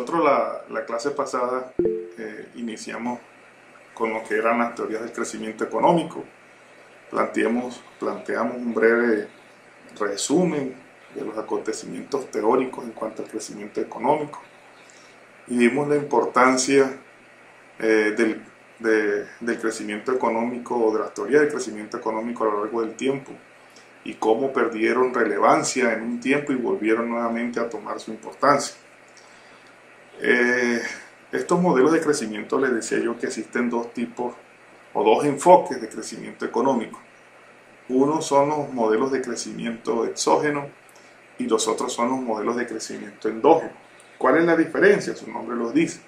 Nosotros la clase pasada iniciamos con lo que eran las teorías del crecimiento económico. Planteamos un breve resumen de los acontecimientos teóricos en cuanto al crecimiento económico y vimos la importancia del crecimiento económico o de las teorías del crecimiento económico a lo largo del tiempo y cómo perdieron relevancia en un tiempo y volvieron nuevamente a tomar su importancia. Estos modelos de crecimiento, les decía yo que existen dos tipos o dos enfoques de crecimiento económico. Uno son los modelos de crecimiento exógeno y los otros son los modelos de crecimiento endógeno. ¿Cuál es la diferencia? Su nombre los dice.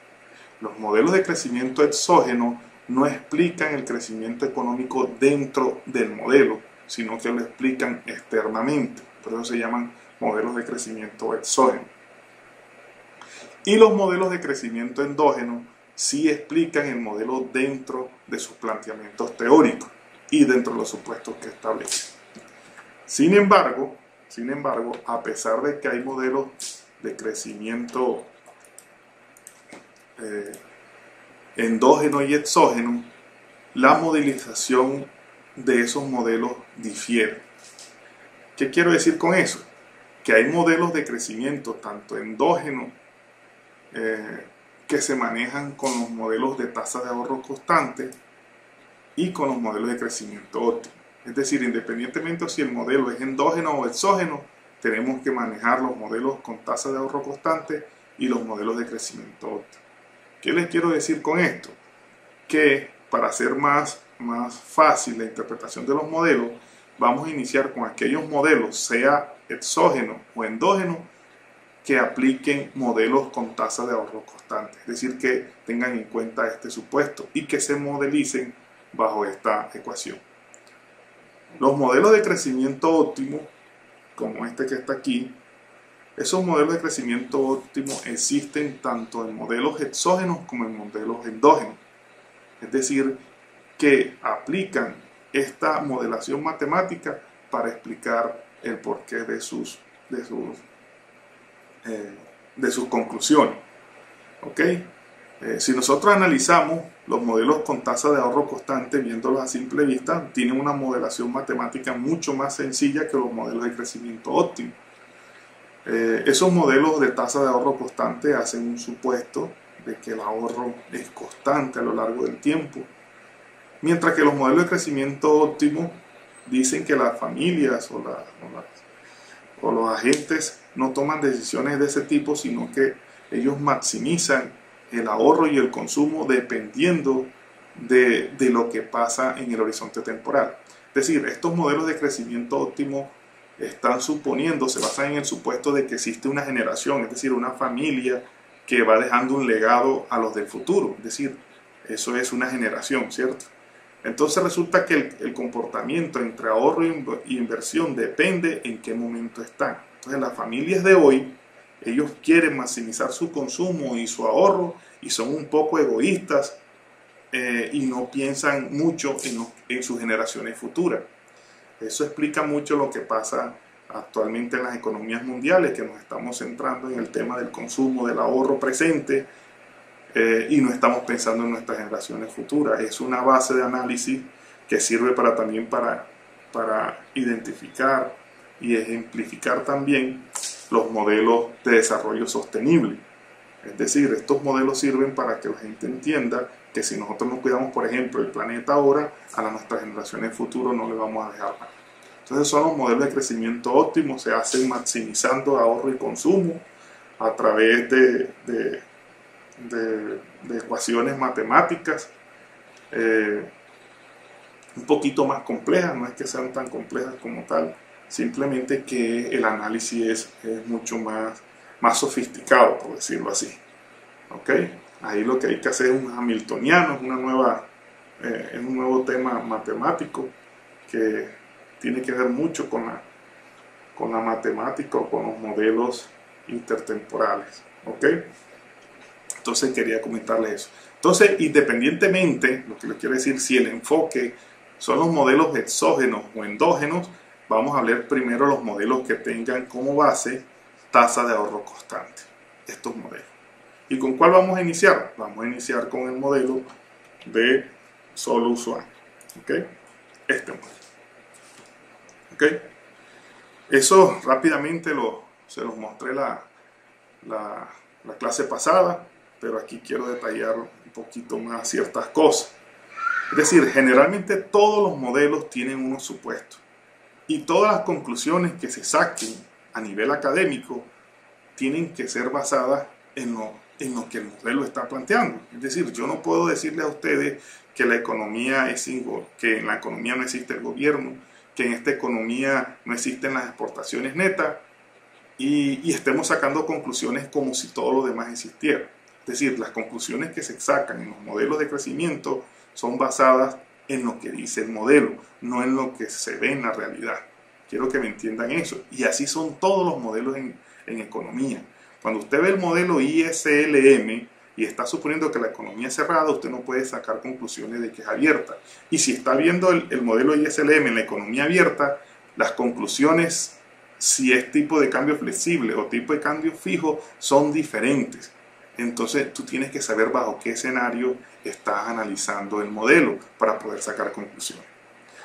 Los modelos de crecimiento exógeno no explican el crecimiento económico dentro del modelo, sino que lo explican externamente. Por eso se llaman modelos de crecimiento exógeno. Y los modelos de crecimiento endógeno sí explican el modelo dentro de sus planteamientos teóricos y dentro de los supuestos que establecen. Sin embargo, a pesar de que hay modelos de crecimiento endógeno y exógeno, la modelización de esos modelos difiere. ¿Qué quiero decir con eso? Que hay modelos de crecimiento tanto endógeno que se manejan con los modelos de tasa de ahorro constante y con los modelos de crecimiento óptimo. Es decir, independientemente de si el modelo es endógeno o exógeno, tenemos que manejar los modelos con tasa de ahorro constante y los modelos de crecimiento óptimo. ¿Qué les quiero decir con esto? Que para hacer más fácil la interpretación de los modelos, vamos a iniciar con aquellos modelos, sea exógeno o endógeno, que apliquen modelos con tasa de ahorro constante. Es decir, que tengan en cuenta este supuesto y que se modelicen bajo esta ecuación. Los modelos de crecimiento óptimo, como este que está aquí, esos modelos de crecimiento óptimo existen tanto en modelos exógenos como en modelos endógenos. Es decir, que aplican esta modelación matemática para explicar el porqué de sus conclusiones. ¿Okay? Si nosotros analizamos los modelos con tasa de ahorro constante, viéndolos a simple vista, tienen una modelación matemática mucho más sencilla que los modelos de crecimiento óptimo. Esos modelos de tasa de ahorro constante hacen un supuesto de que el ahorro es constante a lo largo del tiempo, mientras que los modelos de crecimiento óptimo dicen que las familias o los agentes no toman decisiones de ese tipo, sino que ellos maximizan el ahorro y el consumo dependiendo de lo que pasa en el horizonte temporal. Es decir, estos modelos de crecimiento óptimo se basan en el supuesto de que existe una generación, es decir, una familia que va dejando un legado a los del futuro. Es decir, eso es una generación, ¿cierto? Entonces resulta que el comportamiento entre ahorro y inversión depende en qué momento están. Entonces las familias de hoy, ellos quieren maximizar su consumo y su ahorro y son un poco egoístas y no piensan mucho en sus generaciones futuras. Eso explica mucho lo que pasa actualmente en las economías mundiales, que nos estamos centrando en el tema del consumo, del ahorro presente y no estamos pensando en nuestras generaciones futuras. Es una base de análisis que sirve también para identificar y ejemplificar también los modelos de desarrollo sostenible. Es decir, estos modelos sirven para que la gente entienda que si nosotros no cuidamos, por ejemplo, el planeta ahora, a nuestras generaciones futuras no le vamos a dejar nada. Entonces son los modelos de crecimiento óptimo, se hacen maximizando ahorro y consumo a través de ecuaciones matemáticas un poquito más complejas, no es que sean tan complejas como tal, simplemente que el análisis es mucho más sofisticado, por decirlo así. ¿Okay? Ahí lo que hay que hacer es un hamiltoniano, es un nuevo tema matemático que tiene que ver mucho con la matemática o con los modelos intertemporales. ¿Okay? Entonces quería comentarles eso. Entonces, independientemente, lo que les quiero decir, si el enfoque son los modelos exógenos o endógenos, vamos a ver primero los modelos que tengan como base tasa de ahorro constante. Estos modelos. ¿Y con cuál vamos a iniciar? Vamos a iniciar con el modelo de Solus Swan. ¿Ok? Este modelo. ¿Ok? Eso rápidamente se los mostré la clase pasada, pero aquí quiero detallar un poquito más ciertas cosas. Es decir, generalmente todos los modelos tienen unos supuestos y todas las conclusiones que se saquen a nivel académico tienen que ser basadas en lo que el modelo está planteando. Es decir, yo no puedo decirle a ustedes que la economía que en la economía no existe el gobierno, que en esta economía no existen las exportaciones netas y estemos sacando conclusiones como si todo lo demás existiera. Es decir, las conclusiones que se sacan en los modelos de crecimiento son basadas en lo que dice el modelo, no en lo que se ve en la realidad. Quiero que me entiendan eso. Y así son todos los modelos en economía. Cuando usted ve el modelo ISLM y está suponiendo que la economía es cerrada, usted no puede sacar conclusiones de que es abierta. Y si está viendo el modelo ISLM en la economía abierta, las conclusiones, si es tipo de cambio flexible o tipo de cambio fijo, son diferentes. Entonces tú tienes que saber bajo qué escenario estás analizando el modelo para poder sacar conclusiones.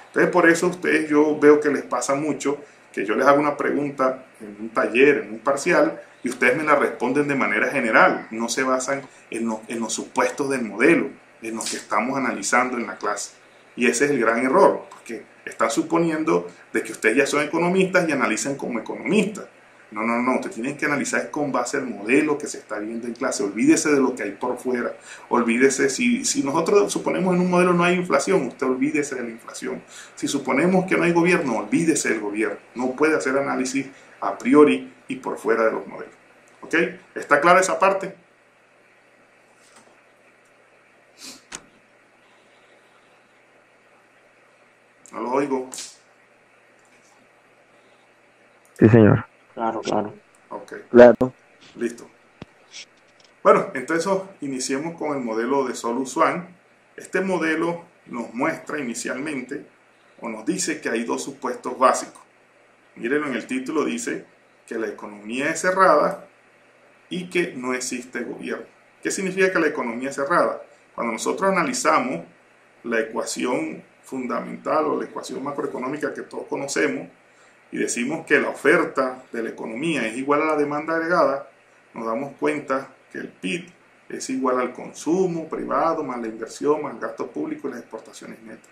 Entonces por eso ustedes, yo veo que les pasa mucho que yo les hago una pregunta en un taller, en un parcial, y ustedes me la responden de manera general, no se basan en los supuestos del modelo, en lo que estamos analizando en la clase. Y ese es el gran error, porque están suponiendo de que ustedes ya son economistas y analizan como economistas. No, usted tiene que analizar con base al modelo que se está viendo en clase. Olvídese de lo que hay por fuera. Olvídese, si nosotros suponemos en un modelo no hay inflación, usted olvídese de la inflación. Si suponemos que no hay gobierno, olvídese del gobierno. No puede hacer análisis a priori y por fuera de los modelos. ¿Ok? ¿Está clara esa parte? No lo oigo. Sí, señor. Claro. Ok. Claro. Listo. Bueno, entonces iniciemos con el modelo de Solus Swan. Este modelo nos muestra inicialmente, o nos dice que hay dos supuestos básicos. Mírenlo en el título, dice que la economía es cerrada y que no existe gobierno. ¿Qué significa que la economía es cerrada? Cuando nosotros analizamos la ecuación fundamental o la ecuación macroeconómica que todos conocemos, y decimos que la oferta de la economía es igual a la demanda agregada, nos damos cuenta que el PIB es igual al consumo privado más la inversión más el gasto público y las exportaciones netas.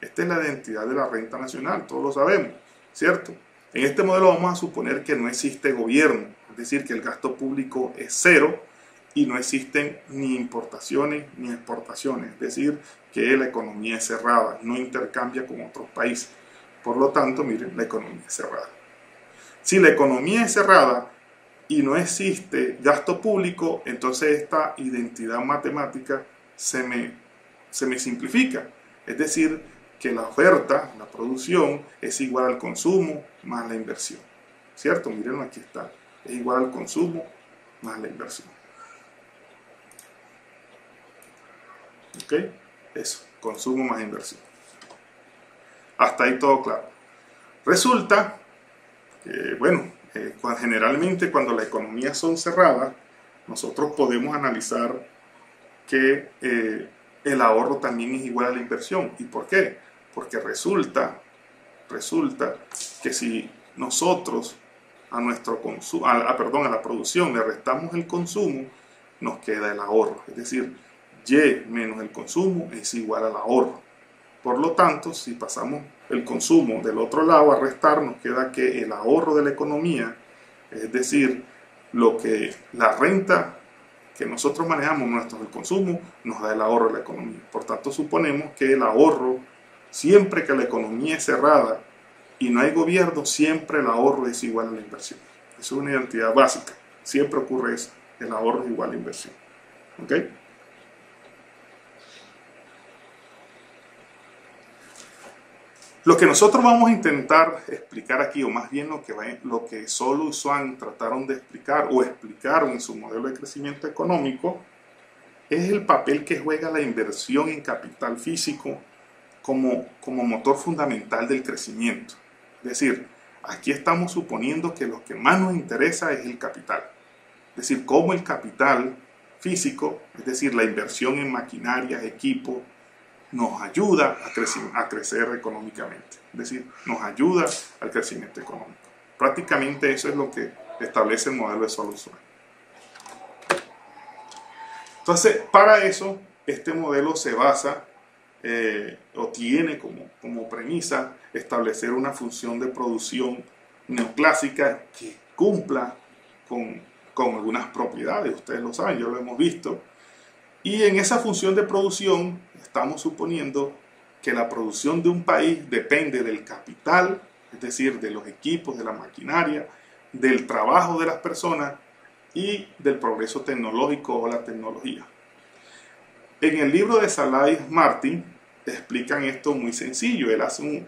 Esta es la identidad de la renta nacional, todos lo sabemos, ¿cierto? En este modelo vamos a suponer que no existe gobierno, es decir, que el gasto público es cero y no existen ni importaciones ni exportaciones, es decir, que la economía es cerrada, no intercambia con otros países. Por lo tanto, miren, la economía es cerrada. Si la economía es cerrada y no existe gasto público, entonces esta identidad matemática se me simplifica. Es decir, que la oferta, la producción, es igual al consumo más la inversión. ¿Cierto? Miren, aquí está. Es igual al consumo más la inversión. ¿Ok? Eso, consumo más inversión. Hasta ahí todo claro. Resulta que, bueno, generalmente cuando las economías son cerradas, nosotros podemos analizar que el ahorro también es igual a la inversión. ¿Y por qué? Porque resulta que si nosotros a nuestro consumo, a la producción le restamos el consumo, nos queda el ahorro. Es decir, Y menos el consumo es igual al ahorro. Por lo tanto, si pasamos el consumo del otro lado a restar, nos queda que el ahorro de la economía, es decir, la renta que nosotros manejamos, el consumo, nos da el ahorro de la economía. Por tanto, suponemos que el ahorro, siempre que la economía es cerrada y no hay gobierno, siempre el ahorro es igual a la inversión. Eso es una identidad básica. Siempre ocurre eso. El ahorro es igual a la inversión. ¿Ok? Lo que nosotros vamos a intentar explicar aquí, o más bien lo que Solus Swan trataron de explicar o explicaron en su modelo de crecimiento económico, es el papel que juega la inversión en capital físico como motor fundamental del crecimiento. Es decir, aquí estamos suponiendo que lo que más nos interesa es el capital. Es decir, cómo el capital físico, es decir, la inversión en maquinarias, equipos, nos ayuda a crecer económicamente, es decir, nos ayuda al crecimiento económico. Prácticamente eso es lo que establece el modelo de solución. Entonces, para eso, este modelo se basa o tiene como premisa establecer una función de producción neoclásica que cumpla con algunas propiedades. Ustedes lo saben, ya lo hemos visto. Y en esa función de producción estamos suponiendo que la producción de un país depende del capital, es decir, de los equipos, de la maquinaria, del trabajo de las personas y del progreso tecnológico o la tecnología. En el libro de Salai Martin explican esto muy sencillo. Él hace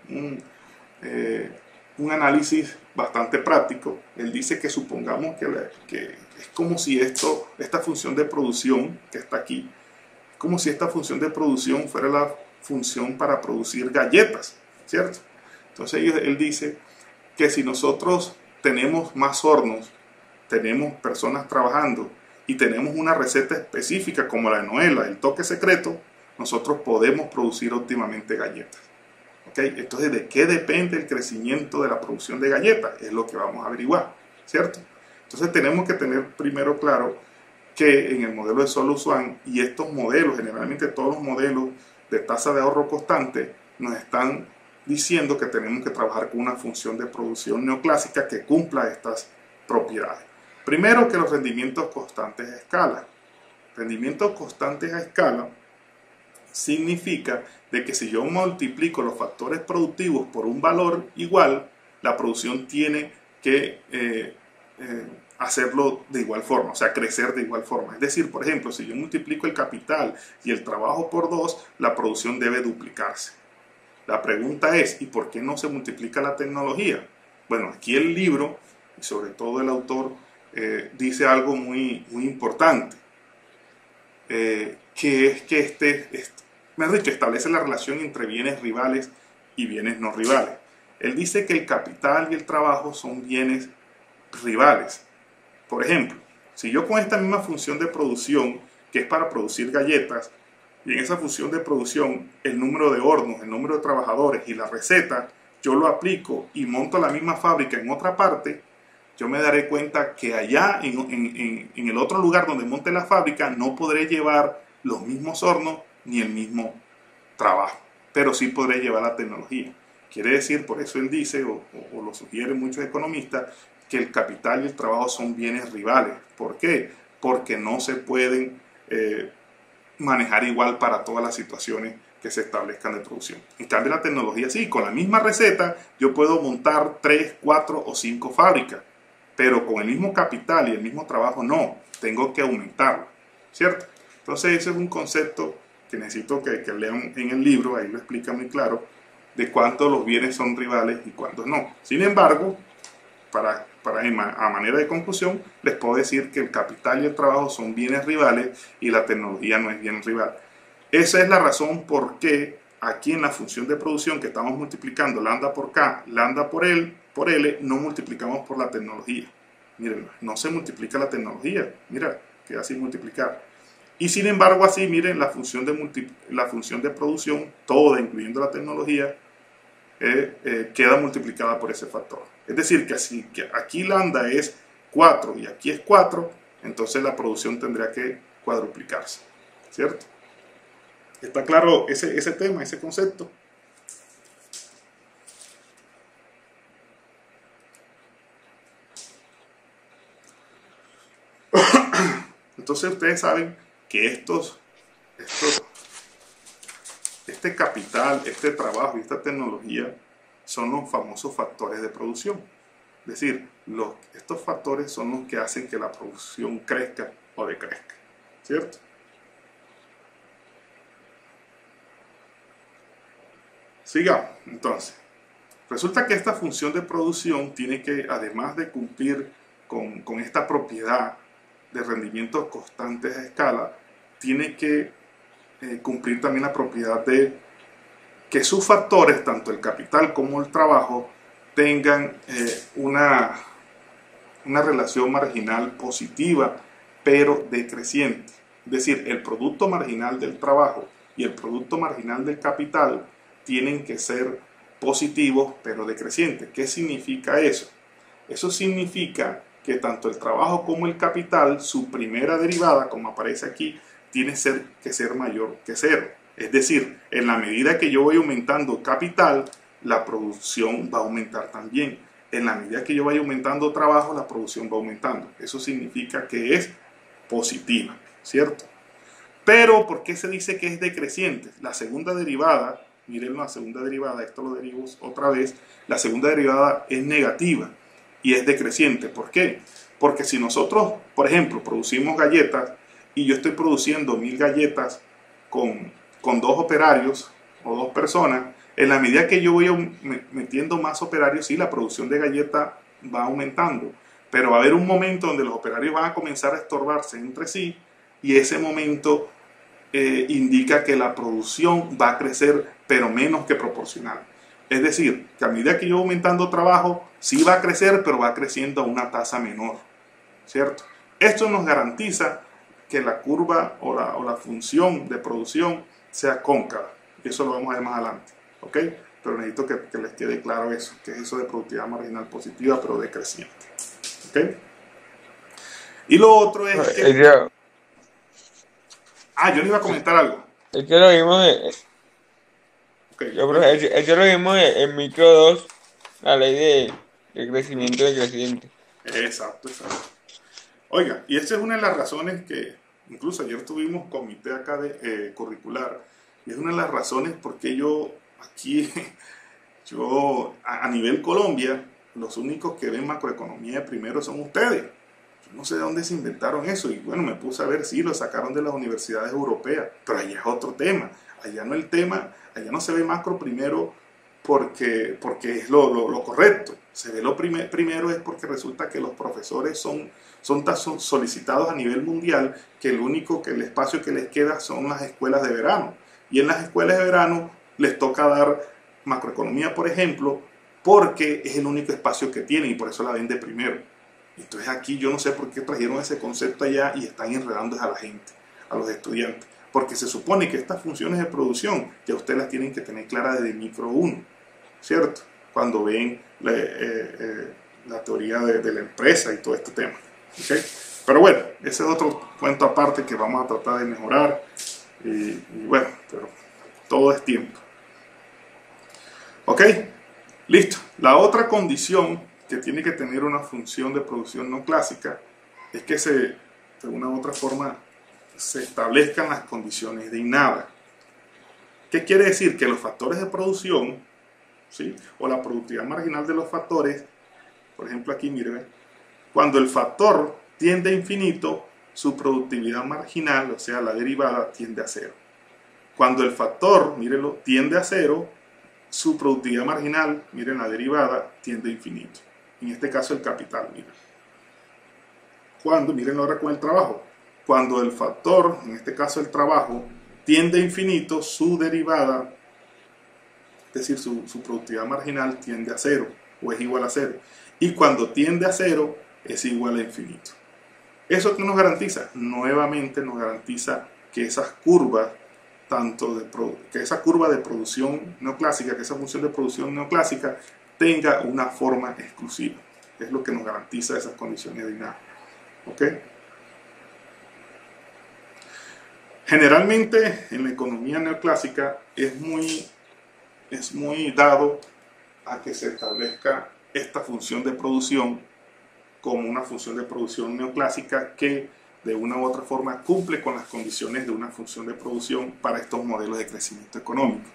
un análisis bastante práctico. Él dice que supongamos que es como si esta función de producción que está aquí, es como si esta función de producción fuera la función para producir galletas, ¿cierto? Entonces él dice que si nosotros tenemos más hornos, tenemos personas trabajando y tenemos una receta específica como la de Noela, el toque secreto, nosotros podemos producir óptimamente galletas. ¿Okay? Entonces, ¿de qué depende el crecimiento de la producción de galletas? Es lo que vamos a averiguar, ¿cierto? Entonces tenemos que tener primero claro que en el modelo de Solution y estos modelos, generalmente todos los modelos de tasa de ahorro constante, nos están diciendo que tenemos que trabajar con una función de producción neoclásica que cumpla estas propiedades. Primero, que los rendimientos constantes a escala. Rendimientos constantes a escala significa de que si yo multiplico los factores productivos por un valor igual, la producción tiene que hacerlo de igual forma, o sea, crecer de igual forma. Es decir, por ejemplo, si yo multiplico el capital y el trabajo por 2, la producción debe duplicarse. La pregunta es, ¿y por qué no se multiplica la tecnología? Bueno, aquí el libro, y sobre todo el autor, dice algo muy importante, que es que mejor dicho, establece la relación entre bienes rivales y bienes no rivales. Él dice que el capital y el trabajo son bienes rivales. Por ejemplo, si yo con esta misma función de producción, que es para producir galletas, y en esa función de producción el número de hornos, el número de trabajadores y la receta, yo lo aplico y monto la misma fábrica en otra parte, yo me daré cuenta que allá en el otro lugar donde monte la fábrica no podré llevar los mismos hornos ni el mismo trabajo, pero sí podré llevar la tecnología. Quiere decir, por eso él dice, o lo sugieren muchos economistas, que el capital y el trabajo son bienes rivales. ¿Por qué? Porque no se pueden manejar igual para todas las situaciones que se establezcan de producción. En cambio, la tecnología sí, con la misma receta yo puedo montar 3, 4 o 5 fábricas, pero con el mismo capital y el mismo trabajo no, tengo que aumentarlo, ¿cierto? Entonces ese es un concepto que necesito que lean en el libro, ahí lo explica muy claro, de cuántos los bienes son rivales y cuántos no. Sin embargo, a manera de conclusión, les puedo decir que el capital y el trabajo son bienes rivales y la tecnología no es bien rival. Esa es la razón por qué aquí en la función de producción que estamos multiplicando lambda por K, lambda por L, no multiplicamos por la tecnología. Miren, no se multiplica la tecnología, mira, queda sin multiplicar. Y sin embargo así, miren, la función de producción, toda, incluyendo la tecnología, queda multiplicada por ese factor. Es decir, que aquí lambda es 4 y aquí es 4, entonces la producción tendría que cuadruplicarse, ¿cierto? ¿Está claro ese tema, ese concepto? Entonces ustedes saben que este capital, este trabajo y esta tecnología son los famosos factores de producción. Es decir, estos factores son los que hacen que la producción crezca o decrezca, ¿cierto? Sigamos, entonces. Resulta que esta función de producción tiene que, además de cumplir con esta propiedad de rendimientos constantes a escala, tiene que cumplir también la propiedad de que sus factores, tanto el capital como el trabajo, tengan una relación marginal positiva, pero decreciente. Es decir, el producto marginal del trabajo y el producto marginal del capital tienen que ser positivos pero decrecientes. ¿Qué significa eso? Eso significa que tanto el trabajo como el capital, su primera derivada, como aparece aquí, tiene que ser mayor que cero. Es decir, en la medida que yo voy aumentando capital, la producción va a aumentar también. En la medida que yo vaya aumentando trabajo, la producción va aumentando. Eso significa que es positiva, ¿cierto? Pero, ¿por qué se dice que es decreciente? La segunda derivada, miren la segunda derivada, esto lo derivo otra vez, la segunda derivada es negativa y es decreciente. ¿Por qué? Porque si nosotros, por ejemplo, producimos galletas y yo estoy produciendo 1000 galletas con 2 operarios o 2 personas, en la medida que yo voy metiendo más operarios, sí, la producción de galletas va aumentando, pero va a haber un momento donde los operarios van a comenzar a estorbarse entre sí y ese momento indica que la producción va a crecer, pero menos que proporcional. Es decir, que a medida que yo voy aumentando trabajo, sí va a crecer, pero va creciendo a una tasa menor, ¿cierto? Esto nos garantiza que la curva o la función de producción sea cóncava. Y eso lo vamos a ver más adelante, ¿ok? Pero necesito que les quede claro eso, que es eso de productividad marginal positiva, pero decreciente, ¿ok? Y lo otro es que... yo le iba a comentar algo. Es que lo vimos, Okay. eso lo vimos en micro 2, la ley de crecimiento decreciente. Exacto. Oiga, y esta es una de las razones que, incluso ayer tuvimos comité acá de curricular, y es una de las razones por qué yo aquí, a nivel Colombia, los únicos que ven macroeconomía de primero son ustedes. Yo no sé de dónde se inventaron eso, y bueno, me puse a ver si lo sacaron de las universidades europeas, pero allá es otro tema. Allá no se ve macro primero porque es lo correcto. Se ve lo primero es porque resulta que los profesores son tan solicitados a nivel mundial que el espacio que les queda son las escuelas de verano. Y en las escuelas de verano les toca dar macroeconomía, por ejemplo, porque es el único espacio que tienen y por eso la ven de primero. Entonces aquí yo no sé por qué trajeron ese concepto allá y están enredando a la gente, a los estudiantes. Porque se supone que estas funciones de producción ya ustedes las tienen que tener claras desde micro 1, ¿cierto? Cuando ven la teoría de la empresa y todo este tema, ¿okay? Pero bueno, ese es otro cuento aparte que vamos a tratar de mejorar y bueno, pero todo es tiempo. ¿Ok? Listo. La otra condición que tiene que tener una función de producción no clásica es que de una u otra forma se establezcan las condiciones de INABA. ¿Qué quiere decir? Que los factores de producción, ¿sí?, o la productividad marginal de los factores, por ejemplo aquí, miren, cuando el factor tiende a infinito, su productividad marginal, o sea, la derivada, tiende a cero. Cuando el factor, mírenlo, tiende a cero, su productividad marginal, miren, la derivada, tiende a infinito. En este caso el capital, miren. Miren ahora con el trabajo. Cuando el factor, en este caso el trabajo, tiende a infinito, su derivada, es decir, su productividad marginal tiende a cero o es igual a cero. Y cuando tiende a cero, es igual a infinito. ¿Eso qué nos garantiza? Nuevamente nos garantiza que esas curvas, que esa curva de producción neoclásica, que esa función de producción neoclásica tenga una forma exclusiva. Es lo que nos garantiza esas condiciones dinámicas. ¿Ok? Generalmente en la economía neoclásica es muy dado a que se establezca esta función de producción como una función de producción neoclásica que de una u otra forma cumple con las condiciones de una función de producción para estos modelos de crecimiento económico.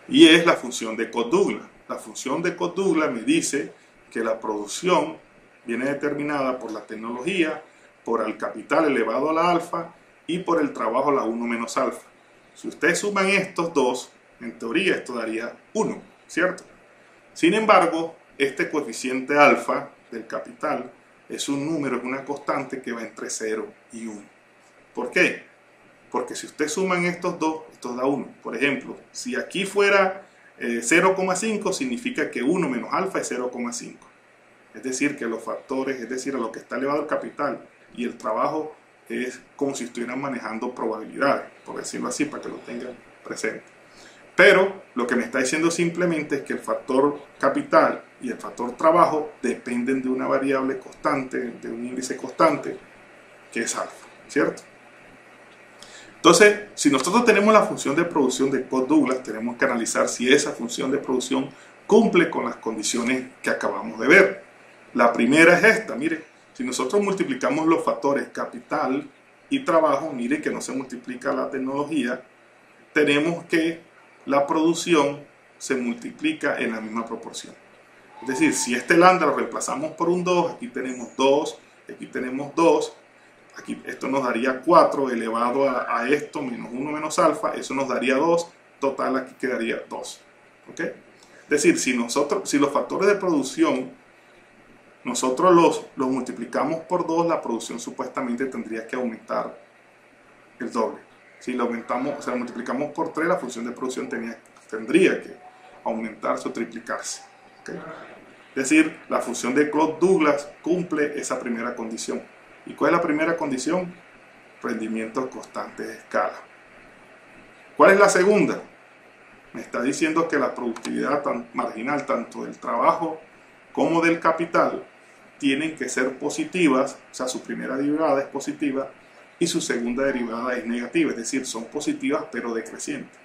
Y es la función de Codd-Douglas. La función de Codd-Douglas me dice que la producción viene determinada por la tecnología, por el capital elevado a la alfa y por el trabajo a la 1 menos alfa. Si ustedes suman estos dos, en teoría esto daría 1, ¿cierto? Sin embargo, este coeficiente alfa del capital es un número, es una constante que va entre 0 y 1. ¿Por qué? Porque si ustedes suman estos dos, esto da 1. Por ejemplo, si aquí fuera 0,5, significa que 1 menos alfa es 0,5. Es decir, que los factores, es decir, a lo que está elevado el capital y el trabajo es como si estuvieran manejando probabilidades, por decirlo así, para que lo tengan presente. Pero lo que me está diciendo simplemente es que el factor capital y el factor trabajo dependen de una variable constante, de un índice constante, que es alfa, ¿cierto? Entonces, si nosotros tenemos la función de producción de Codd-Douglas, tenemos que analizar si esa función de producción cumple con las condiciones que acabamos de ver. La primera es esta, mire, si nosotros multiplicamos los factores capital y trabajo, mire que no se multiplica la tecnología, tenemos que la producción se multiplica en la misma proporción. Es decir, si este lambda lo reemplazamos por un 2, aquí tenemos 2, aquí tenemos 2, aquí esto nos daría 4 elevado a esto menos 1 menos alfa, eso nos daría 2, total aquí quedaría 2. ¿Ok? Es decir, si los factores de producción nosotros los multiplicamos por 2, la producción supuestamente tendría que aumentar el doble. Si lo multiplicamos por 3, la función de producción tendría que aumentarse o triplicarse. ¿Okay? Es decir, la función de Codd-Douglas cumple esa primera condición. ¿Y cuál es la primera condición? Rendimientos constantes de escala. ¿Cuál es la segunda? Me está diciendo que la productividad marginal tanto del trabajo como del capital tienen que ser positivas, o sea, su primera derivada es positiva y su segunda derivada es negativa, es decir, son positivas pero decrecientes.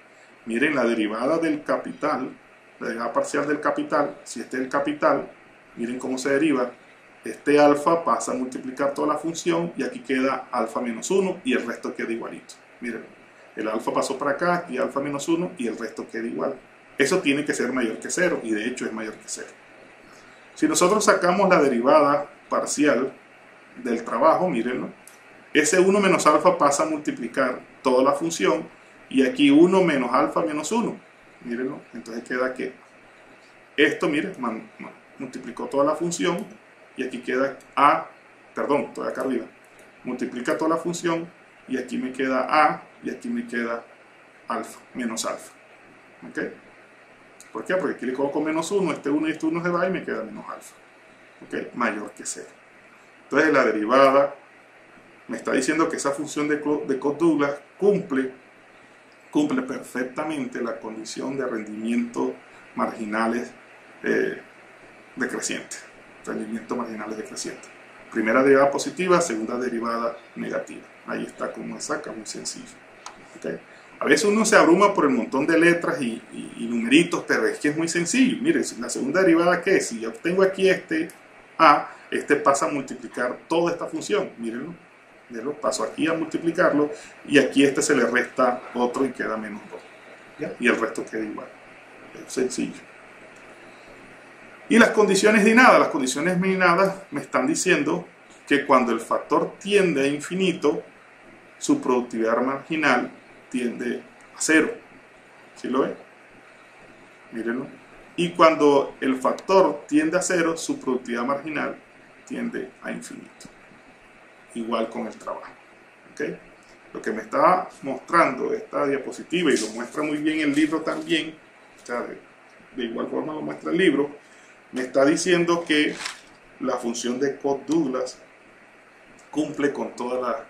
Miren, la derivada del capital, la derivada parcial del capital, si este es el capital, miren cómo se deriva, este alfa pasa a multiplicar toda la función y aquí queda alfa menos 1 y el resto queda igualito. Miren, el alfa pasó para acá, aquí alfa menos 1 y el resto queda igual. Eso tiene que ser mayor que 0 y de hecho es mayor que 0. Si nosotros sacamos la derivada parcial del trabajo, mírenlo, ese 1 menos alfa pasa a multiplicar toda la función y aquí 1 menos alfa menos 1, mírenlo, entonces queda que esto, miren, multiplicó toda la función y aquí queda estoy acá arriba, multiplica toda la función y aquí me queda a y aquí me queda alfa, menos alfa. ¿Ok? ¿Por qué? Porque aquí le coloco menos 1, este 1 y este 1 se va y me queda menos alfa. ¿Ok? Mayor que 0. Entonces la derivada me está diciendo que esa función de Codd-Douglas cumple perfectamente la condición de rendimientos marginales decrecientes. Rendimientos marginales decrecientes. Primera derivada positiva, segunda derivada negativa. Ahí está como se saca, muy sencillo. ¿Okay? A veces uno se abruma por el montón de letras y numeritos, pero es que es muy sencillo. Miren, la segunda derivada, ¿qué es? Si yo tengo aquí este a, este pasa a multiplicar toda esta función. Mírenlo. Paso aquí a multiplicarlo y aquí este se le resta otro y queda menos 2. ¿Ya? Y el resto queda igual. Es sencillo. Y las condiciones de nada. Las condiciones de nada me están diciendo que cuando el factor tiende a infinito, su productividad marginal tiende a 0. ¿Sí lo ven? Mírenlo. Y cuando el factor tiende a 0, su productividad marginal tiende a infinito. Igual con el trabajo. ¿Okay? Lo que me está mostrando esta diapositiva, y lo muestra muy bien el libro también, o sea, de igual forma lo muestra el libro, me está diciendo que la función de Codd-Douglas cumple con todas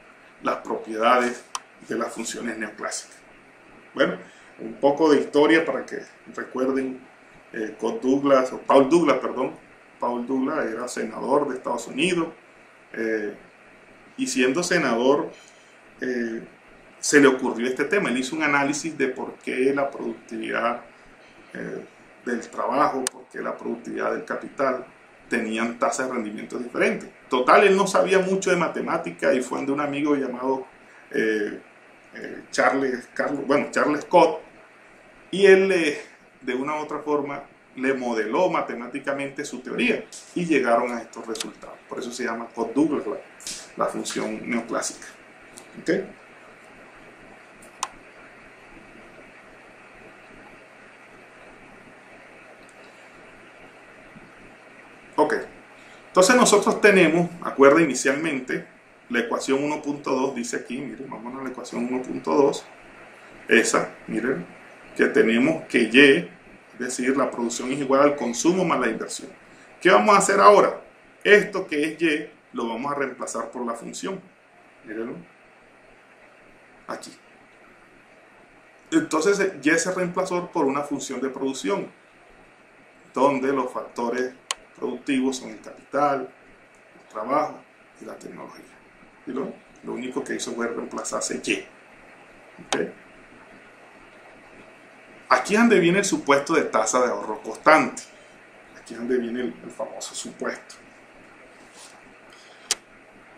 las propiedades de las funciones neoclásicas. Bueno, un poco de historia para que recuerden Codd-Douglas, o Paul Douglas, perdón. Paul Douglas era senador de Estados Unidos y siendo senador se le ocurrió este tema. Él hizo un análisis de por qué la productividad del trabajo, por qué la productividad del capital tenían tasas de rendimiento diferentes. Total, él no sabía mucho de matemática y fue de un amigo llamado Charles Scott, y él de una u otra forma le modeló matemáticamente su teoría y llegaron a estos resultados. Por eso se llama Codd-Douglas, la función neoclásica. ¿Okay? Ok, entonces nosotros tenemos, acuerda inicialmente, la ecuación 1.2 dice aquí, miren, vámonos a la ecuación 1.2, esa, miren, que tenemos que Y, es decir, la producción es igual al consumo más la inversión. ¿Qué vamos a hacer ahora? Esto que es Y, lo vamos a reemplazar por la función. Mírenlo. Aquí. Entonces Y se reemplazó por una función de producción, donde los factores productivos son el capital, el trabajo y la tecnología. ¿Sí? Lo único que hizo fue reemplazarse Y. ¿Okay? Aquí es donde viene el supuesto de tasa de ahorro constante. Aquí es donde viene el famoso supuesto.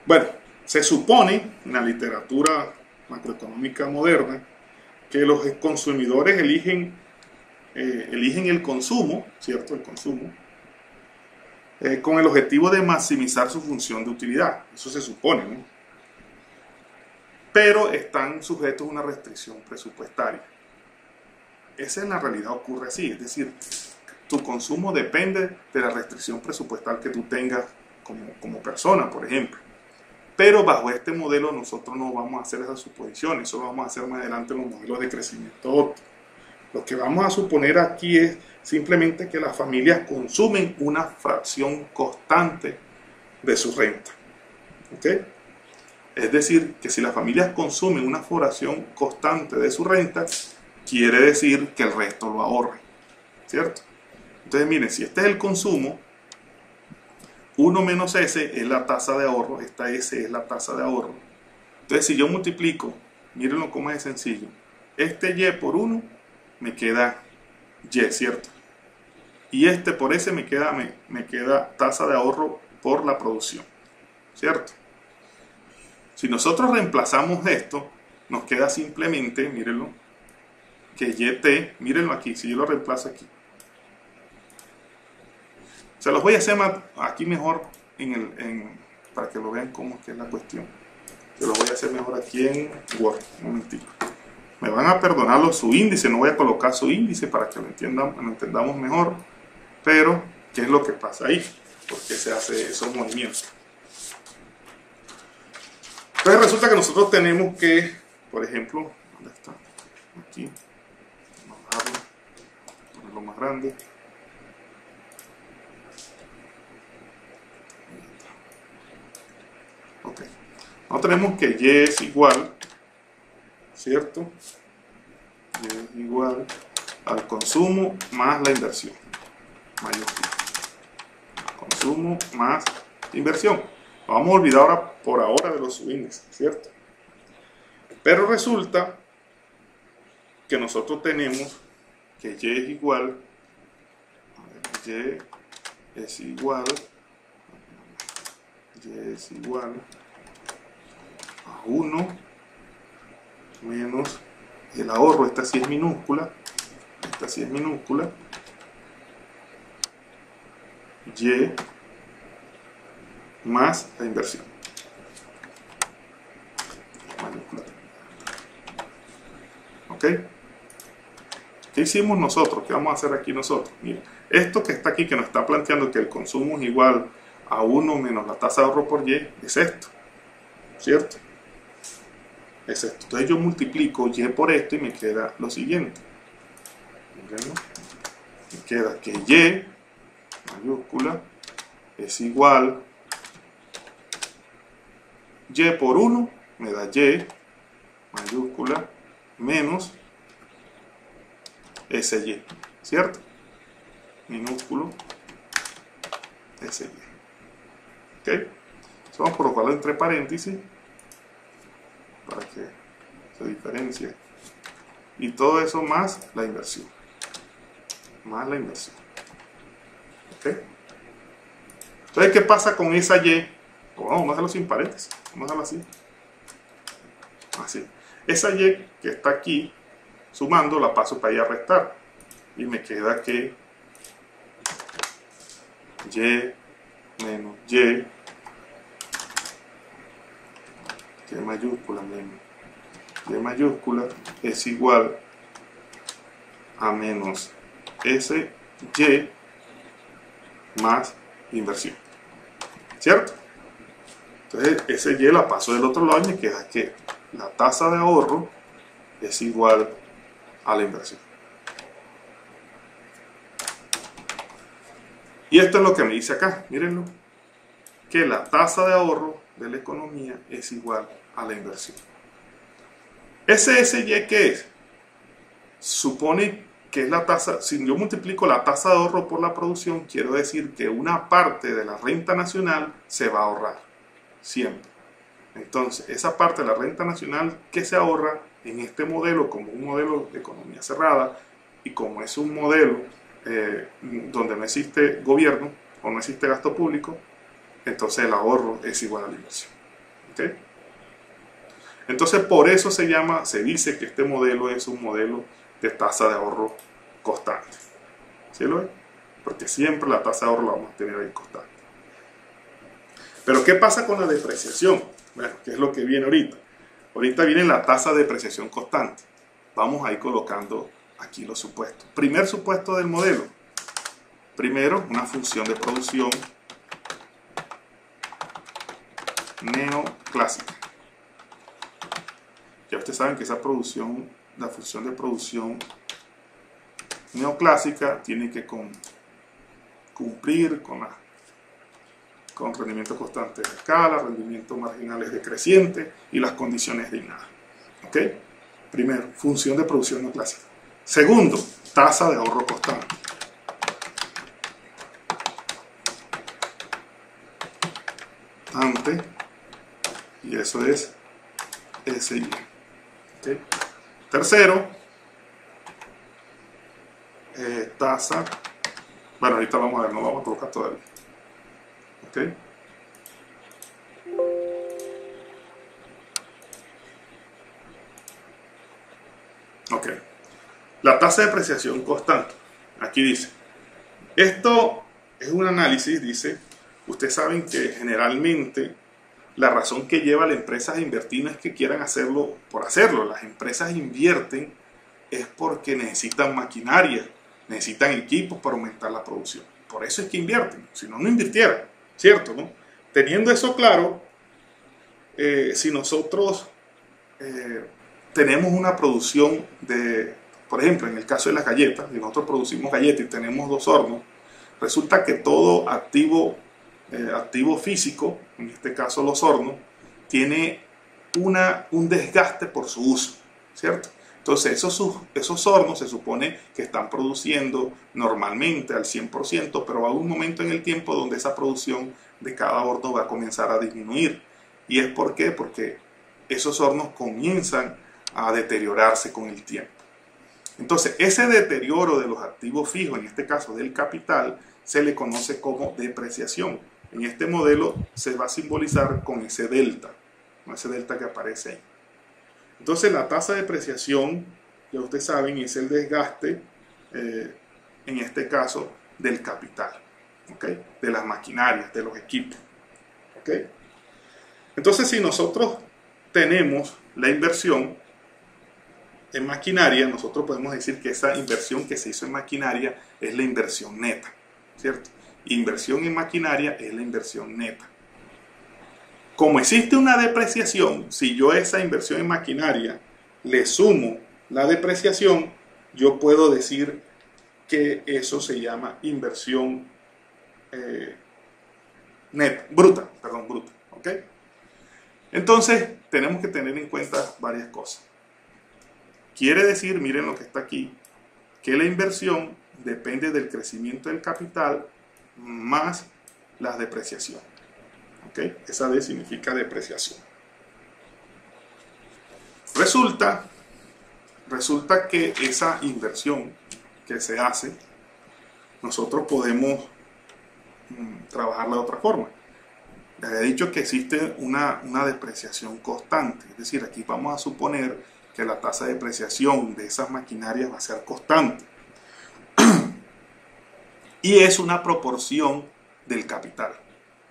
Bueno, se supone en la literatura macroeconómica moderna que los consumidores eligen el consumo, ¿cierto? El consumo, con el objetivo de maximizar su función de utilidad. Eso se supone, ¿no? Pero están sujetos a una restricción presupuestaria. Esa en la realidad ocurre así, es decir, tu consumo depende de la restricción presupuestal que tú tengas como persona, por ejemplo. Pero bajo este modelo nosotros no vamos a hacer esas suposiciones, eso lo vamos a hacer más adelante en los modelos de crecimiento óptimo. Lo que vamos a suponer aquí es simplemente que las familias consumen una fracción constante de su renta. ¿Ok? Es decir, que si las familias consumen una fracción constante de su renta, quiere decir que el resto lo ahorran, ¿cierto? Entonces miren, si este es el consumo, 1 menos S es la tasa de ahorro, esta S es la tasa de ahorro. Entonces si yo multiplico, mírenlo cómo es sencillo, este Y por 1 me queda Y, ¿cierto? Y este por S me queda tasa de ahorro por la producción, ¿cierto? Si nosotros reemplazamos esto, nos queda simplemente, mírenlo, que YT, mírenlo aquí, si yo lo reemplazo aquí. Se los voy a hacer aquí mejor para que lo vean cómo es que es la cuestión. Se los voy a hacer mejor aquí en Word. Un momentito. Me van a perdonar su índice, no voy a colocar su índice para que lo entendamos mejor. Pero, ¿qué es lo que pasa ahí? ¿Por qué se hace esos movimientos? Entonces resulta que nosotros tenemos que, por ejemplo, ¿dónde está? Aquí. Ponerlo más grande. Ok. Nosotros tenemos que Y es igual, ¿cierto? Y es igual al consumo más la inversión. Mayúscula. Consumo más inversión. Vamos a olvidar ahora, por ahora, de los subíndices, ¿cierto? Pero resulta que nosotros tenemos que Y es igual, Y es igual a 1 menos el ahorro, esta sí es minúscula, Y más la inversión. ¿Ok? ¿Qué hicimos nosotros? ¿Qué vamos a hacer aquí nosotros? Miren, esto que está aquí, que nos está planteando que el consumo es igual a 1 menos la tasa de ahorro por Y, es esto, ¿cierto? Es esto. Entonces yo multiplico Y por esto y me queda lo siguiente. ¿Miren? Me queda que Y, mayúscula, es igual Y por 1, me da Y, mayúscula, menos SY, ¿cierto? Minúsculo SY. ¿Ok? Eso vamos a colocarlo entre paréntesis para que se diferencie. Y todo eso más la inversión. Más la inversión. ¿Ok? Entonces, ¿qué pasa con esa Y? Bueno, vamos a hacerlo sin paréntesis. Vamos a hacerlo así. Así. Esa Y que está aquí, sumando, la paso para ir a restar. Y me queda que Y menos Y mayúscula menos Y mayúscula es igual a menos SY más inversión. ¿Cierto? Entonces ese Y la paso del otro lado y me queda que la tasa de ahorro es igual a la inversión. Y esto es lo que me dice acá, mírenlo, que la tasa de ahorro de la economía es igual a la inversión. SSY, ¿qué es? Supone que es la tasa, si yo multiplico la tasa de ahorro por la producción, quiero decir que una parte de la renta nacional se va a ahorrar, siempre. Entonces, esa parte de la renta nacional que se ahorra en este modelo, como un modelo de economía cerrada, y como es un modelo donde no existe gobierno o no existe gasto público, entonces el ahorro es igual a la inversión. ¿Okay? Entonces, por eso se dice que este modelo es un modelo de tasa de ahorro constante. ¿Sí lo es? Porque siempre la tasa de ahorro la vamos a tener ahí constante. Pero ¿qué pasa con la depreciación? Bueno, ¿qué es lo que viene ahorita? Ahorita viene la tasa de depreciación constante. Vamos a ir colocando aquí los supuestos. Primer supuesto del modelo. Primero, una función de producción neoclásica. Ya ustedes saben que esa producción, la función de producción neoclásica tiene que cumplir con rendimiento constante de escala, rendimientos marginales decrecientes y las condiciones de nada. ¿Ok? Primero, función de producción neoclásica. Segundo, tasa de ahorro constante. Y eso es SY. ¿Okay? Tercero, tasa. Bueno, ahorita vamos a ver, no vamos a colocar todavía. ¿Ok? Ok. La tasa de depreciación constante. Aquí dice. Esto es un análisis, dice. Ustedes saben que generalmente la razón que lleva a las empresas a invertir no es que quieran hacerlo por hacerlo. Las empresas invierten es porque necesitan maquinaria, necesitan equipos para aumentar la producción. Por eso es que invierten. Si no, no invirtieran. ¿Cierto? ¿No? Teniendo eso claro, si nosotros tenemos una producción de, por ejemplo, en el caso de las galletas, si nosotros producimos galletas y tenemos 2 hornos, resulta que todo activo físico, en este caso los hornos, tiene un desgaste por su uso, ¿cierto? Entonces esos hornos se supone que están produciendo normalmente al 100%, pero va a haber un momento en el tiempo donde esa producción de cada horno va a comenzar a disminuir. ¿Y es por qué? Porque esos hornos comienzan a deteriorarse con el tiempo. Entonces ese deterioro de los activos fijos, en este caso del capital, se le conoce como depreciación. En este modelo se va a simbolizar con ese delta que aparece ahí. Entonces la tasa de depreciación, ya ustedes saben, es el desgaste, en este caso, del capital, ¿okay? De las maquinarias, de los equipos. ¿Okay? Entonces si nosotros tenemos la inversión en maquinaria, nosotros podemos decir que esa inversión que se hizo en maquinaria es la inversión neta, ¿cierto? Inversión en maquinaria es la inversión neta. Como existe una depreciación, si yo a esa inversión en maquinaria le sumo la depreciación, yo puedo decir que eso se llama inversión bruta. ¿Ok? Entonces, tenemos que tener en cuenta varias cosas. Quiere decir, miren lo que está aquí, que la inversión depende del crecimiento del capital más la depreciación. ¿Okay? Esa D significa depreciación. Resulta que esa inversión que se hace, nosotros podemos trabajarla de otra forma. Les había dicho que existe una depreciación constante. Es decir, aquí vamos a suponer que la tasa de depreciación de esas maquinarias va a ser constante. Y es una proporción del capital.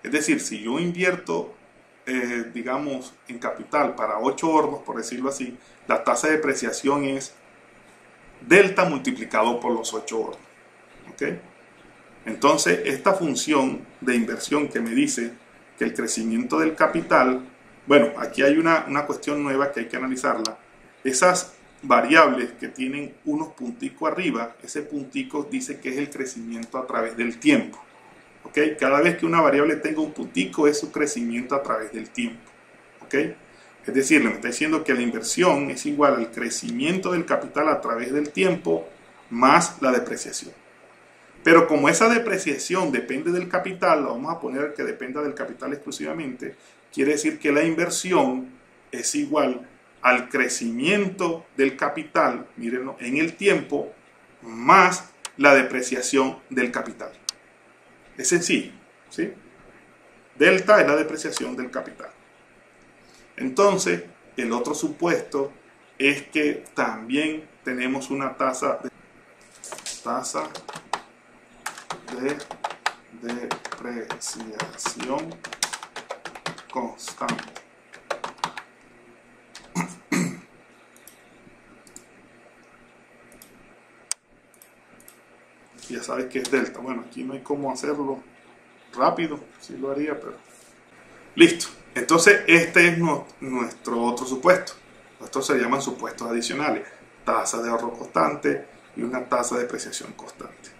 Es decir, si yo invierto, digamos, en capital para 8 hornos, por decirlo así, la tasa de depreciación es delta multiplicado por los 8 hornos. ¿Okay? Entonces, esta función de inversión que me dice que el crecimiento del capital, bueno, aquí hay una cuestión nueva que hay que analizarla. Esas variables que tienen unos punticos arriba, ese puntico dice que es el crecimiento a través del tiempo. ¿Okay? Cada vez que una variable tenga un puntico es su crecimiento a través del tiempo. ¿Okay? Es decir, me está diciendo que la inversión es igual al crecimiento del capital a través del tiempo más la depreciación. Pero como esa depreciación depende del capital, lo vamos a poner que dependa del capital exclusivamente, quiere decir que la inversión es igual al crecimiento del capital, mírenlo, en el tiempo, más la depreciación del capital. Es sencillo, ¿sí? Delta es la depreciación del capital. Entonces, el otro supuesto es que también tenemos una tasa de depreciación constante. Ya sabes que es delta. Bueno, aquí no hay cómo hacerlo rápido, sí lo haría, pero listo. Entonces este es nuestro otro supuesto. Estos se llaman supuestos adicionales: tasa de ahorro constante y una tasa de depreciación constante.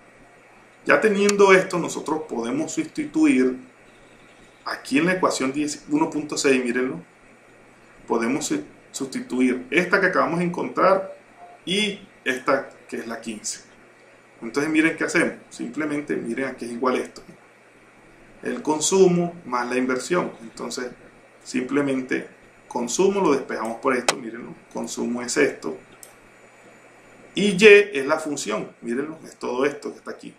Ya teniendo esto, nosotros podemos sustituir aquí en la ecuación 1.6, mírenlo, podemos sustituir esta que acabamos de encontrar y esta que es la 15. Entonces miren qué hacemos, simplemente miren aquí es igual esto, el consumo más la inversión. Entonces simplemente consumo lo despejamos por esto, mírenlo, consumo es esto, y Y es la función, mírenlo, es todo esto que está aquí,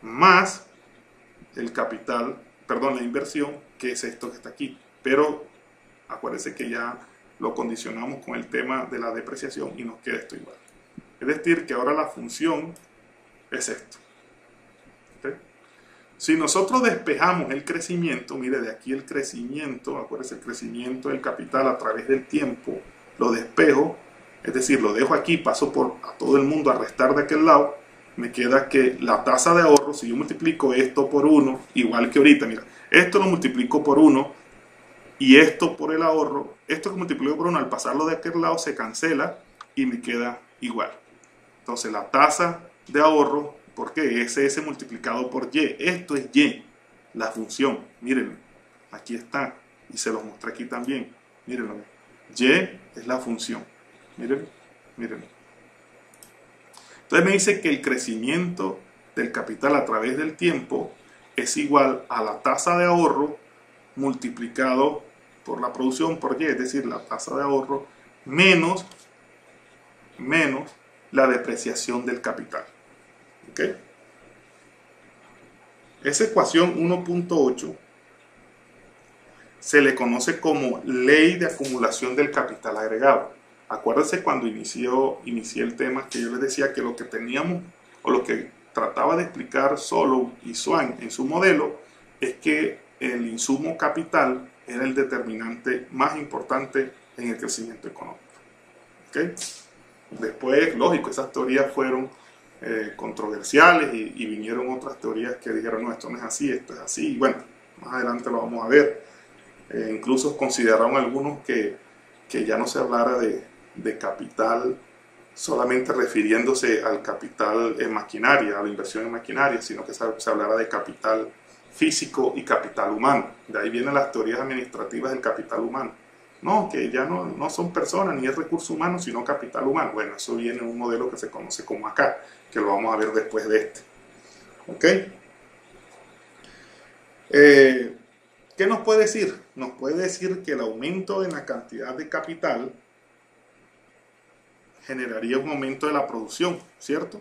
más el capital, perdón, la inversión, que es esto que está aquí. Pero acuérdense que ya lo condicionamos con el tema de la depreciación y nos queda esto igual. Es decir, que ahora la función es esto. ¿Okay? Si nosotros despejamos el crecimiento, mire, de aquí el crecimiento, acuérdense, el crecimiento del capital a través del tiempo, lo despejo, es decir, lo dejo aquí, paso por a todo el mundo a restar de aquel lado, me queda que la tasa de ahorro, si yo multiplico esto por 1, igual que ahorita, mira, esto lo multiplico por 1 y esto por el ahorro, esto que multiplico por 1, al pasarlo de aquel lado se cancela y me queda igual. Entonces la tasa de ahorro, ¿por qué? Es S multiplicado por Y. Esto es Y, la función. Mírenlo, aquí está. Y se los mostré aquí también. Mírenlo. Y es la función. Mírenlo, mírenlo. Entonces me dice que el crecimiento del capital a través del tiempo es igual a la tasa de ahorro multiplicado por la producción por Y, es decir, la tasa de ahorro menos la depreciación del capital. ¿Ok? Esa ecuación 1.8 se le conoce como ley de acumulación del capital agregado. Acuérdense cuando inicié el tema que yo les decía que lo que teníamos o lo que trataba de explicar Solow y Swan en su modelo es que el insumo capital era el determinante más importante en el crecimiento económico. ¿Okay? Después, lógico, esas teorías fueron controversiales y vinieron otras teorías que dijeron, no, esto no es así, esto es así. Y bueno, más adelante lo vamos a ver. Incluso consideraron algunos que ya no se hablara de capital solamente refiriéndose al capital en maquinaria, a la inversión en maquinaria, sino que se hablara de capital físico y capital humano. De ahí vienen las teorías administrativas del capital humano. No, que ya no son personas ni es recurso humano, sino capital humano. Bueno, eso viene en un modelo que se conoce como acá, que lo vamos a ver después de este. ¿Ok? ¿Qué nos puede decir? Nos puede decir que el aumento en la cantidad de capital generaría un aumento de la producción, ¿cierto?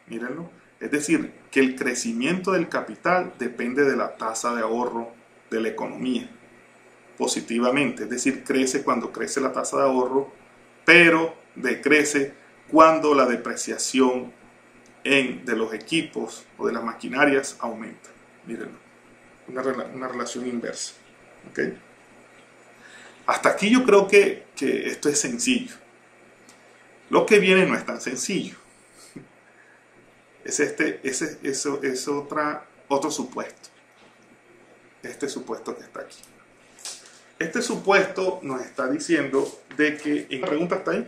Mírenlo. Es decir, que el crecimiento del capital depende de la tasa de ahorro de la economía. Positivamente, es decir, crece cuando crece la tasa de ahorro, pero decrece cuando la depreciación de los equipos o de las maquinarias aumenta. Mírenlo, una relación inversa. ¿Okay? Hasta aquí yo creo que esto es sencillo. Lo que viene no es tan sencillo. Es otro supuesto. Este supuesto que está aquí. Este supuesto nos está diciendo de que... ¿La pregunta está ahí?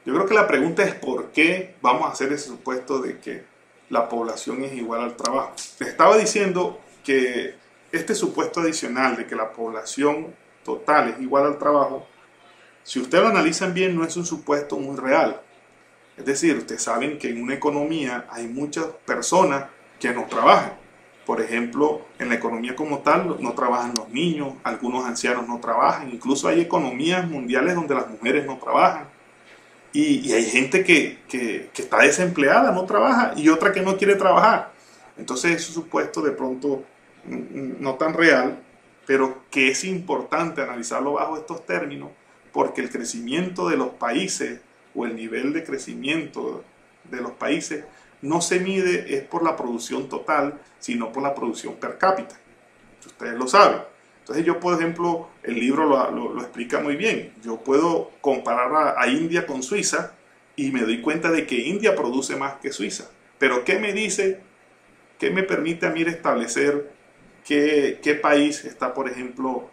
Yo creo que la pregunta es ¿por qué vamos a hacer ese supuesto de que la población es igual al trabajo? Les estaba diciendo que este supuesto adicional de que la población total es igual al trabajo, si ustedes lo analizan bien, no es un supuesto muy real. Es decir, ustedes saben que en una economía hay muchas personas que no trabajan. Por ejemplo, en la economía como tal no trabajan los niños, algunos ancianos no trabajan, incluso hay economías mundiales donde las mujeres no trabajan. Y hay gente que está desempleada, no trabaja, y otra que no quiere trabajar. Entonces es un supuesto de pronto no tan real, pero que es importante analizarlo bajo estos términos, porque el crecimiento de los países o el nivel de crecimiento de los países no se mide es por la producción total, sino por la producción per cápita. Ustedes lo saben. Entonces yo, por ejemplo, el libro lo explica muy bien. Yo puedo comparar a India con Suiza y me doy cuenta de que India produce más que Suiza. Pero ¿qué me dice? ¿Qué me permite a mí establecer qué país está, por ejemplo,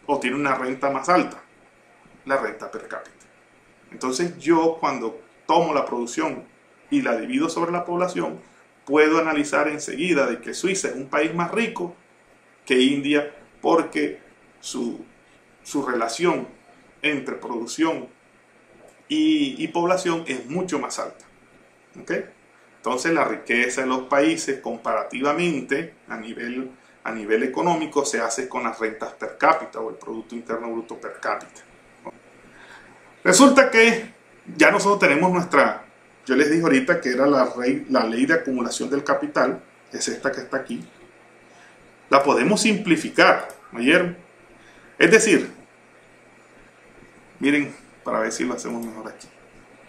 o tiene una renta más alta? La renta per cápita. Entonces yo, cuando tomo la producción y la divido sobre la población, puedo analizar enseguida de que Suiza es un país más rico que India, porque su relación entre producción y población es mucho más alta. ¿Okay? Entonces la riqueza de los países comparativamente a nivel económico se hace con las rentas per cápita o el Producto Interno Bruto per cápita. Resulta que ya nosotros tenemos yo les dije ahorita que era la ley de acumulación del capital, es esta que está aquí. La podemos simplificar, ¿oyeron? Es decir, miren, para ver si lo hacemos mejor aquí.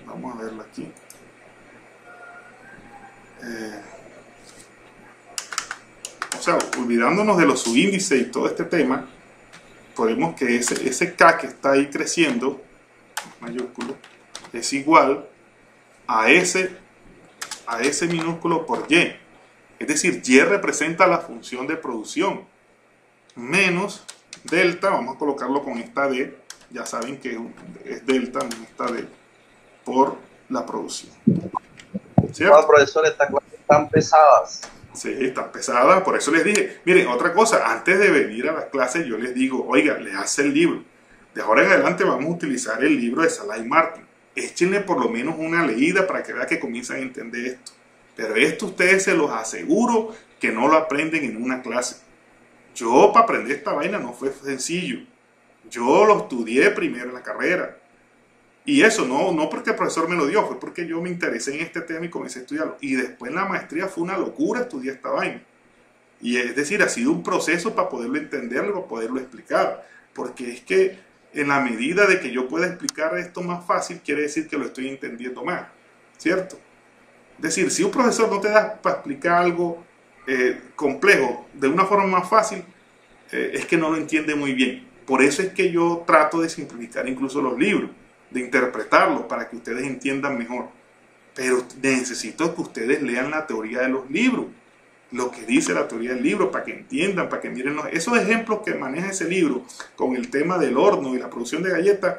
Vamos a verlo aquí. O sea, olvidándonos de los subíndices y todo este tema, podemos que ese K que está ahí creciendo, mayúsculo, es igual a ese minúsculo por Y. Es decir, Y representa la función de producción, menos delta, vamos a colocarlo con esta D, ya saben que es delta, no esta D, por la producción. ¿Cierto? No, profesor, estas clases están pesadas. Sí, están pesadas, por eso les dije, miren, otra cosa, antes de venir a las clases yo les digo, oiga, léase el libro. De ahora en adelante vamos a utilizar el libro de Salah y Martin. Échenle por lo menos una leída para que vean que comienzan a entender esto. Pero esto ustedes se los aseguro que no lo aprenden en una clase. Yo para aprender esta vaina no fue sencillo. Yo lo estudié primero en la carrera. Y eso no porque el profesor me lo dio, fue porque yo me interesé en este tema y comencé a estudiarlo. Y después en la maestría fue una locura estudiar esta vaina. Y es decir, ha sido un proceso para poderlo entenderlo, para poderlo explicar. Porque es que en la medida de que yo pueda explicar esto más fácil, quiere decir que lo estoy entendiendo más. ¿Cierto? Es decir, si un profesor no te da para explicar algo complejo de una forma más fácil, es que no lo entiende muy bien. Por eso es que yo trato de simplificar incluso los libros, de interpretarlos para que ustedes entiendan mejor. Pero necesito que ustedes lean la teoría de los libros, lo que dice la teoría del libro, para que entiendan, para que miren esos ejemplos que maneja ese libro con el tema del horno y la producción de galletas,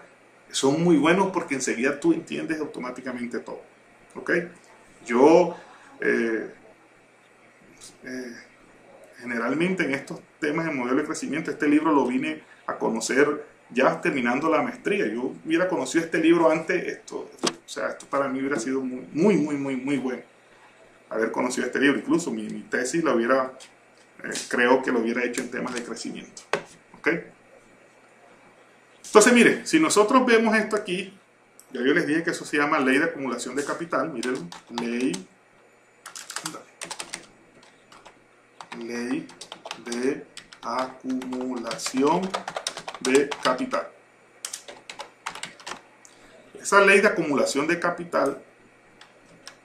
son muy buenos porque enseguida tú entiendes automáticamente todo. ¿Ok? Yo generalmente en estos temas de modelo de crecimiento, este libro lo vine a conocer ya terminando la maestría. Yo hubiera conocido este libro antes, esto para mí hubiera sido muy bueno haber conocido este libro. Incluso mi tesis la hubiera, creo que lo hubiera hecho en temas de crecimiento. ¿Ok? Entonces, mire, si nosotros vemos esto aquí, ya yo les dije que eso se llama ley de acumulación de capital. Miren, ley de acumulación de capital. Esa ley de acumulación de capital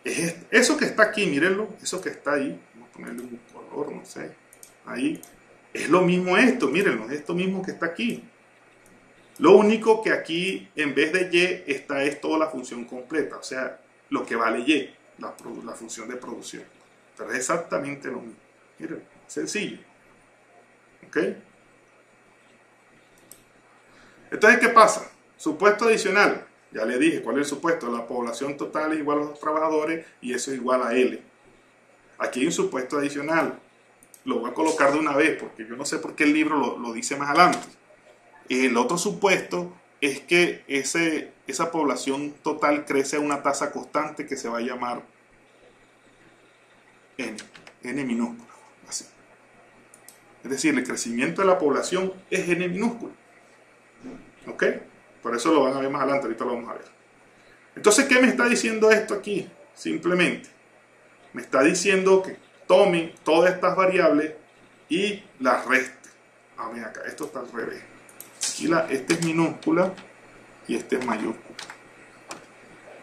es eso que está aquí, mírenlo, eso que está ahí, vamos a ponerle un color, no sé, ahí, es lo mismo esto, mírenlo, es esto mismo que está aquí. Lo único que aquí, en vez de Y, es toda la función completa, o sea, lo que vale Y, la función de producción. Pero es exactamente lo mismo. Miren, sencillo. ¿Ok? Entonces, ¿qué pasa? Supuesto adicional. Ya le dije cuál es el supuesto. La población total es igual a los trabajadores y eso es igual a L. Aquí hay un supuesto adicional. lo voy a colocar de una vez, porque yo no sé por qué el libro lo dice más adelante. El otro supuesto es que esa población total crece a una tasa constante que se va a llamar n minúscula, así. Es decir, el crecimiento de la población es n minúscula. ¿Ok? Por eso lo van a ver más adelante, ahorita lo vamos a ver. Entonces, ¿qué me está diciendo esto aquí? Simplemente me está diciendo que tome todas estas variables y las reste. A ver acá, esto está al revés. Aquí esta es minúscula y este es mayúscula.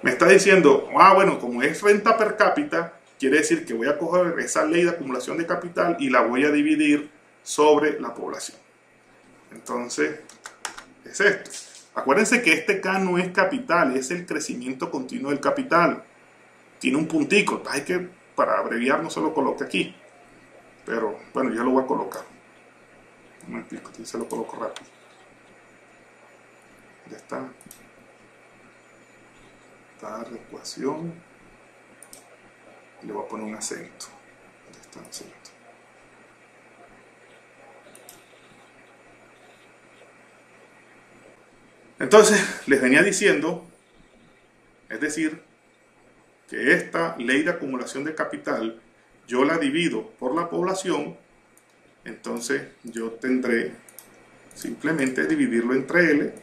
Me está diciendo, bueno, como es renta per cápita, quiere decir que voy a coger esa ley de acumulación de capital y la voy a dividir sobre la población. Entonces, es esto. Acuérdense que este K no es capital, es el crecimiento continuo del capital. Tiene un puntico, hay que, para abreviar, no se lo coloque aquí. Pero, bueno, ya lo voy a colocar. Un momentico, aquí se lo coloco rápido. Ya está. Está la ecuación. Le voy a poner un acento. Ya está el acento. Entonces, les venía diciendo, es decir, que esta ley de acumulación de capital, yo la divido por la población, entonces yo tendré simplemente dividirlo entre L,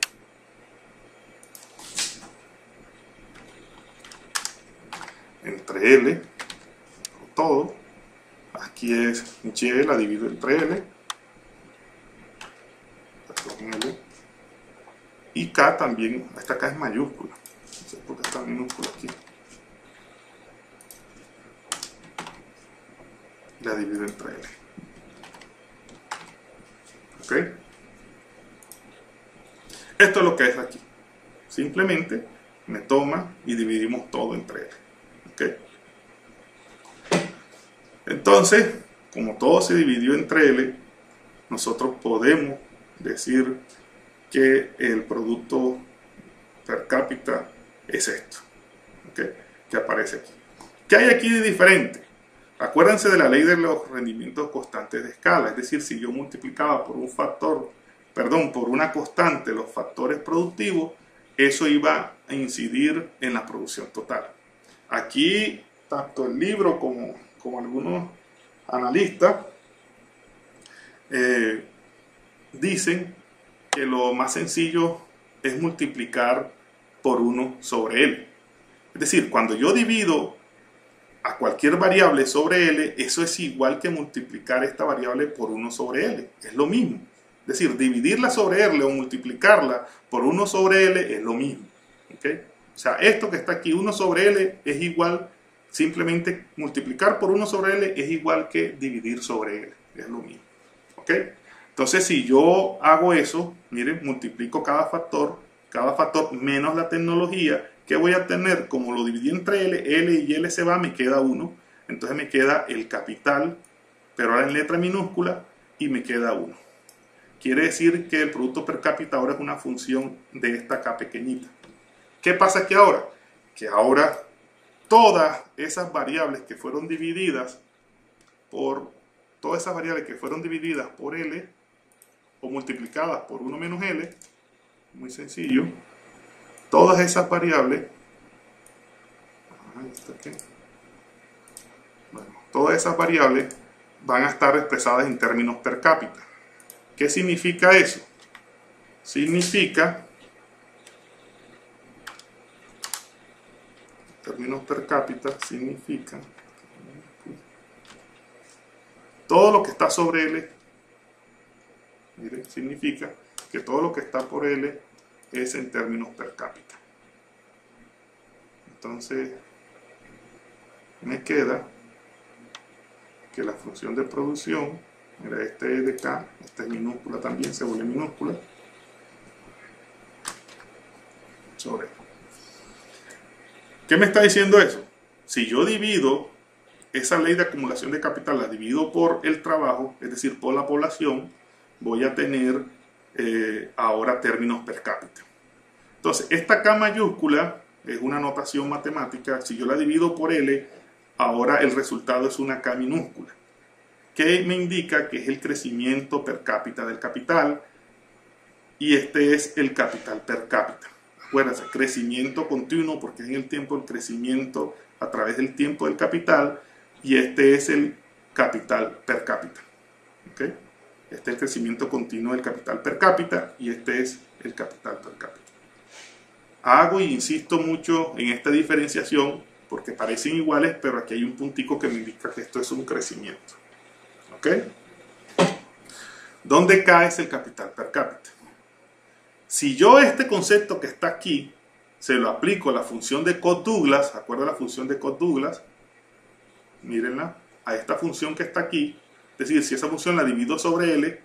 todo, aquí es Y, la divido entre L, y K también, esta K es mayúscula, no sé por qué está minúscula aquí, la divido entre L. ¿Ok? Esto es lo que es aquí. Simplemente me toma y dividimos todo entre L. ¿Ok? Entonces, como todo se dividió entre L, nosotros podemos decir que el producto per cápita es esto. ¿Ok? Que aparece aquí. ¿Qué hay aquí de diferente? Acuérdense de la ley de los rendimientos constantes de escala, es decir, si yo multiplicaba por un factor, por una constante los factores productivos, eso iba a incidir en la producción total. Aquí, tanto el libro como algunos analistas dicen que lo más sencillo es multiplicar por 1 sobre L. Es decir, cuando yo divido a cualquier variable sobre L, eso es igual que multiplicar esta variable por 1 sobre L. Es lo mismo. Es decir, dividirla sobre L o multiplicarla por 1 sobre L es lo mismo. ¿Okay? O sea, esto que está aquí, 1 sobre L, es igual, simplemente multiplicar por 1 sobre L es igual que dividir sobre L. Es lo mismo. ¿Ok? Entonces, si yo hago eso, miren, multiplico cada factor menos la tecnología, ¿qué voy a tener? Como lo dividí entre L y L se va, me queda 1. Entonces me queda el capital, pero ahora en letra minúscula, y me queda 1. Quiere decir que el producto per cápita ahora es una función de esta K pequeñita. ¿Qué pasa aquí ahora? Que ahora todas esas variables que fueron divididas por L o multiplicadas por 1 menos L, muy sencillo, todas esas variables, todas esas variables van a estar expresadas en términos per cápita. ¿Qué significa eso? Significa, términos per cápita, significa todo lo que está sobre L, miren, significa que todo lo que está por L es en términos per cápita. Entonces, me queda que la función de producción, mira, este es de K, esta es minúscula también, se vuelve minúscula, sobre. ¿Qué me está diciendo eso? Si yo divido esa ley de acumulación de capital, la divido por el trabajo, es decir, por la población, voy a tener ahora términos per cápita. Entonces, esta K mayúscula es una notación matemática. Si yo la divido por L, ahora el resultado es una K minúscula. que me indica que es el crecimiento per cápita del capital, y este es el capital per cápita. Acuérdense, crecimiento continuo porque es en el tiempo el crecimiento a través del tiempo del capital, y este es el capital per cápita. ¿Okay? Este es el crecimiento continuo del capital per cápita y este es el capital per cápita. Hago y insisto mucho en esta diferenciación porque parecen iguales, pero aquí hay un puntico que me indica que esto es un crecimiento. ¿Ok? ¿Dónde cae el capital per cápita? Si yo este concepto que está aquí se lo aplico a la función de Codd-Douglas, ¿acuerdan la función de Codd-Douglas? Mírenla, a esta función que está aquí, es decir, si esa función la divido sobre L,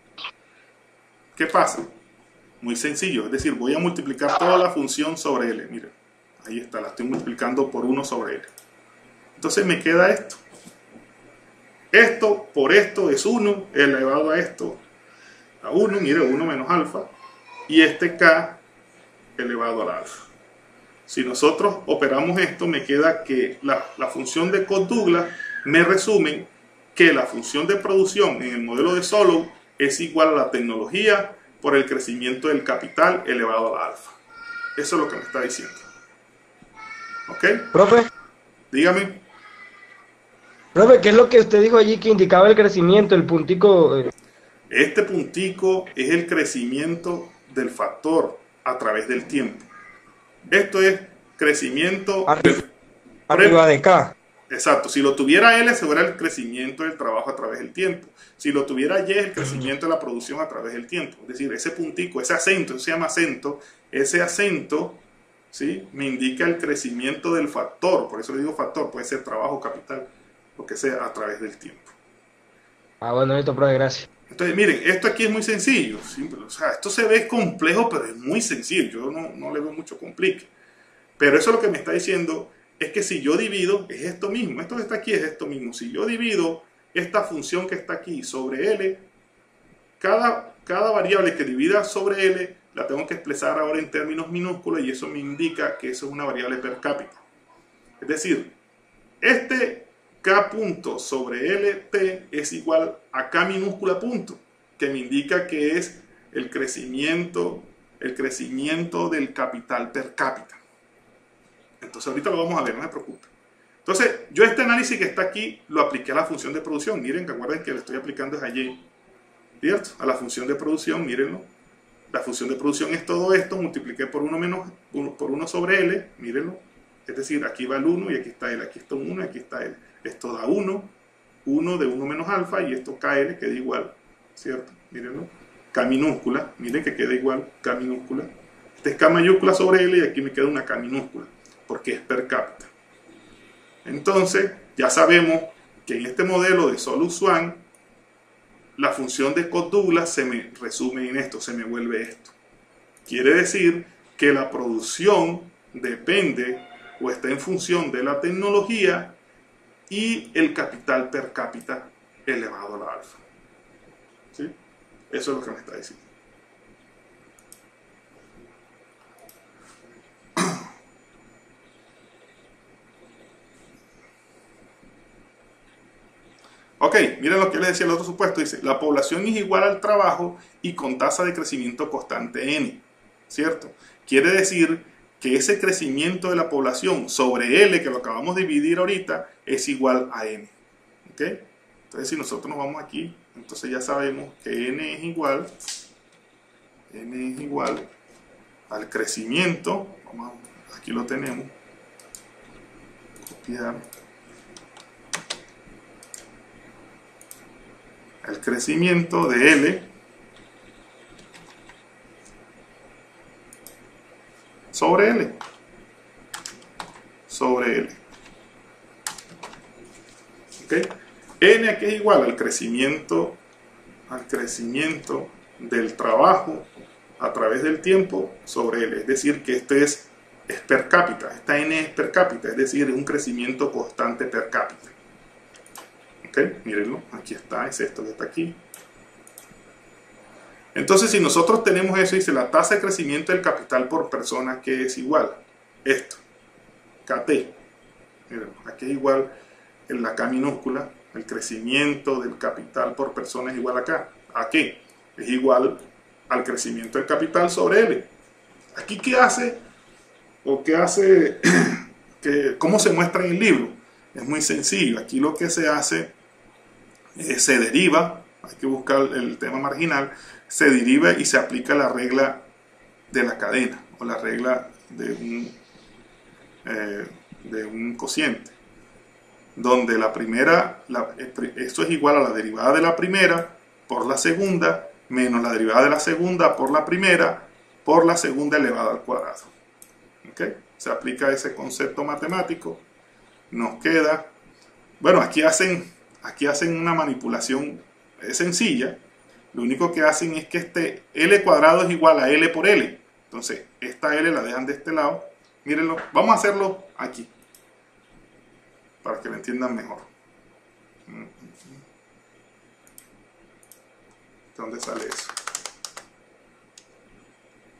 ¿qué pasa? Muy sencillo, es decir, voy a multiplicar toda la función sobre L, miren, ahí está, la estoy multiplicando por 1 sobre L. Entonces me queda esto. Esto por esto es 1 elevado a esto, a 1, mire, 1 menos alfa, y este K elevado al alfa. Si nosotros operamos esto, me queda que la función de Codd-Douglas me resumen que la función de producción en el modelo de Solow es igual a la tecnología por el crecimiento del capital elevado al alfa. Eso es lo que me está diciendo. ¿Ok? Profe, Dígame. ¿qué es lo que usted dijo allí que indicaba el crecimiento, el puntico? Este puntico es el crecimiento del factor a través del tiempo. Esto es crecimiento Arriba de K. Exacto, si lo tuviera L, sería el crecimiento del trabajo a través del tiempo. Si lo tuviera Y, el crecimiento de la producción a través del tiempo. Es decir, ese puntico, ese acento, eso se llama acento, ese acento, ¿sí?, me indica el crecimiento del factor. Por eso le digo factor, puede ser trabajo, capital, lo que sea, a través del tiempo. Ah, bueno, listo, profe, gracias. Entonces, miren, esto aquí es muy sencillo. Simple. O sea, esto se ve complejo, pero es muy sencillo. Yo no le veo mucho complique. Pero eso lo que me está diciendo es que si yo divido, es esto mismo. Esto que está aquí es esto mismo. Si yo divido esta función que está aquí sobre L, cada variable que divida sobre L, la tengo que expresar ahora en términos minúsculos y eso me indica que eso es una variable per cápita. Es decir, este K punto sobre LT es igual a K minúscula punto, que me indica que es el crecimiento del capital per cápita. Entonces ahorita lo vamos a ver, no se preocupe. Entonces yo este análisis que está aquí lo apliqué a la función de producción. Miren, que acuerden que le estoy aplicando es allí, ¿cierto? A la función de producción, mírenlo. La función de producción es todo esto, multipliqué por 1 sobre L, mírenlo. Es decir, aquí va el 1 y aquí está L, aquí está un 1 y aquí está L. Esto da 1 de 1 menos alfa y esto KL queda igual, ¿cierto? Mírenlo. K minúscula, miren que queda igual, K minúscula. Este es K mayúscula sobre L y aquí me queda una K minúscula, porque es per cápita. Entonces, ya sabemos que en este modelo de Solow-Swan, la función de Codd-Douglas se me resume en esto, se me vuelve esto. Quiere decir que la producción depende o está en función de la tecnología y el capital per cápita elevado a la alfa. ¿Sí? Eso es lo que me está diciendo. Ok, miren lo que les decía el otro supuesto. Dice, la población es igual al trabajo y con tasa de crecimiento constante N. ¿Cierto? Quiere decir que ese crecimiento de la población sobre L, que lo acabamos de dividir ahorita, es igual a N. ¿Ok? Entonces, si nosotros nos vamos aquí, entonces ya sabemos que N es igual al crecimiento. Aquí lo tenemos. Copiar. El crecimiento de L sobre L. ¿Ok? N aquí es igual al crecimiento del trabajo a través del tiempo sobre L. Es decir, que este es per cápita. Esta N es per cápita, es decir, es un crecimiento constante per cápita. ¿Ok? Mírenlo, aquí está, es esto que está aquí. Entonces, si nosotros tenemos eso, dice la tasa de crecimiento del capital por persona, que es igual, esto, KT. Miren, aquí es igual en la K minúscula, el crecimiento del capital por persona es igual acá. ¿A qué? Es igual al crecimiento del capital sobre L. Aquí, ¿qué hace? ¿O qué hace? ¿Cómo se muestra en el libro? Es muy sencillo. Aquí lo que se hace, se deriva, hay que buscar el tema marginal, se deriva y se aplica la regla de la cadena, o la regla de un cociente, donde la primera, esto es igual a la derivada de la primera por la segunda, menos la derivada de la segunda por la primera, por la segunda elevada al cuadrado. ¿Okay? Se aplica ese concepto matemático, nos queda, bueno, aquí hacen una manipulación sencilla. Lo único que hacen es que este L cuadrado es igual a L por L. Entonces, esta L la dejan de este lado. Mírenlo, vamos a hacerlo aquí, para que lo entiendan mejor. ¿Dónde sale eso?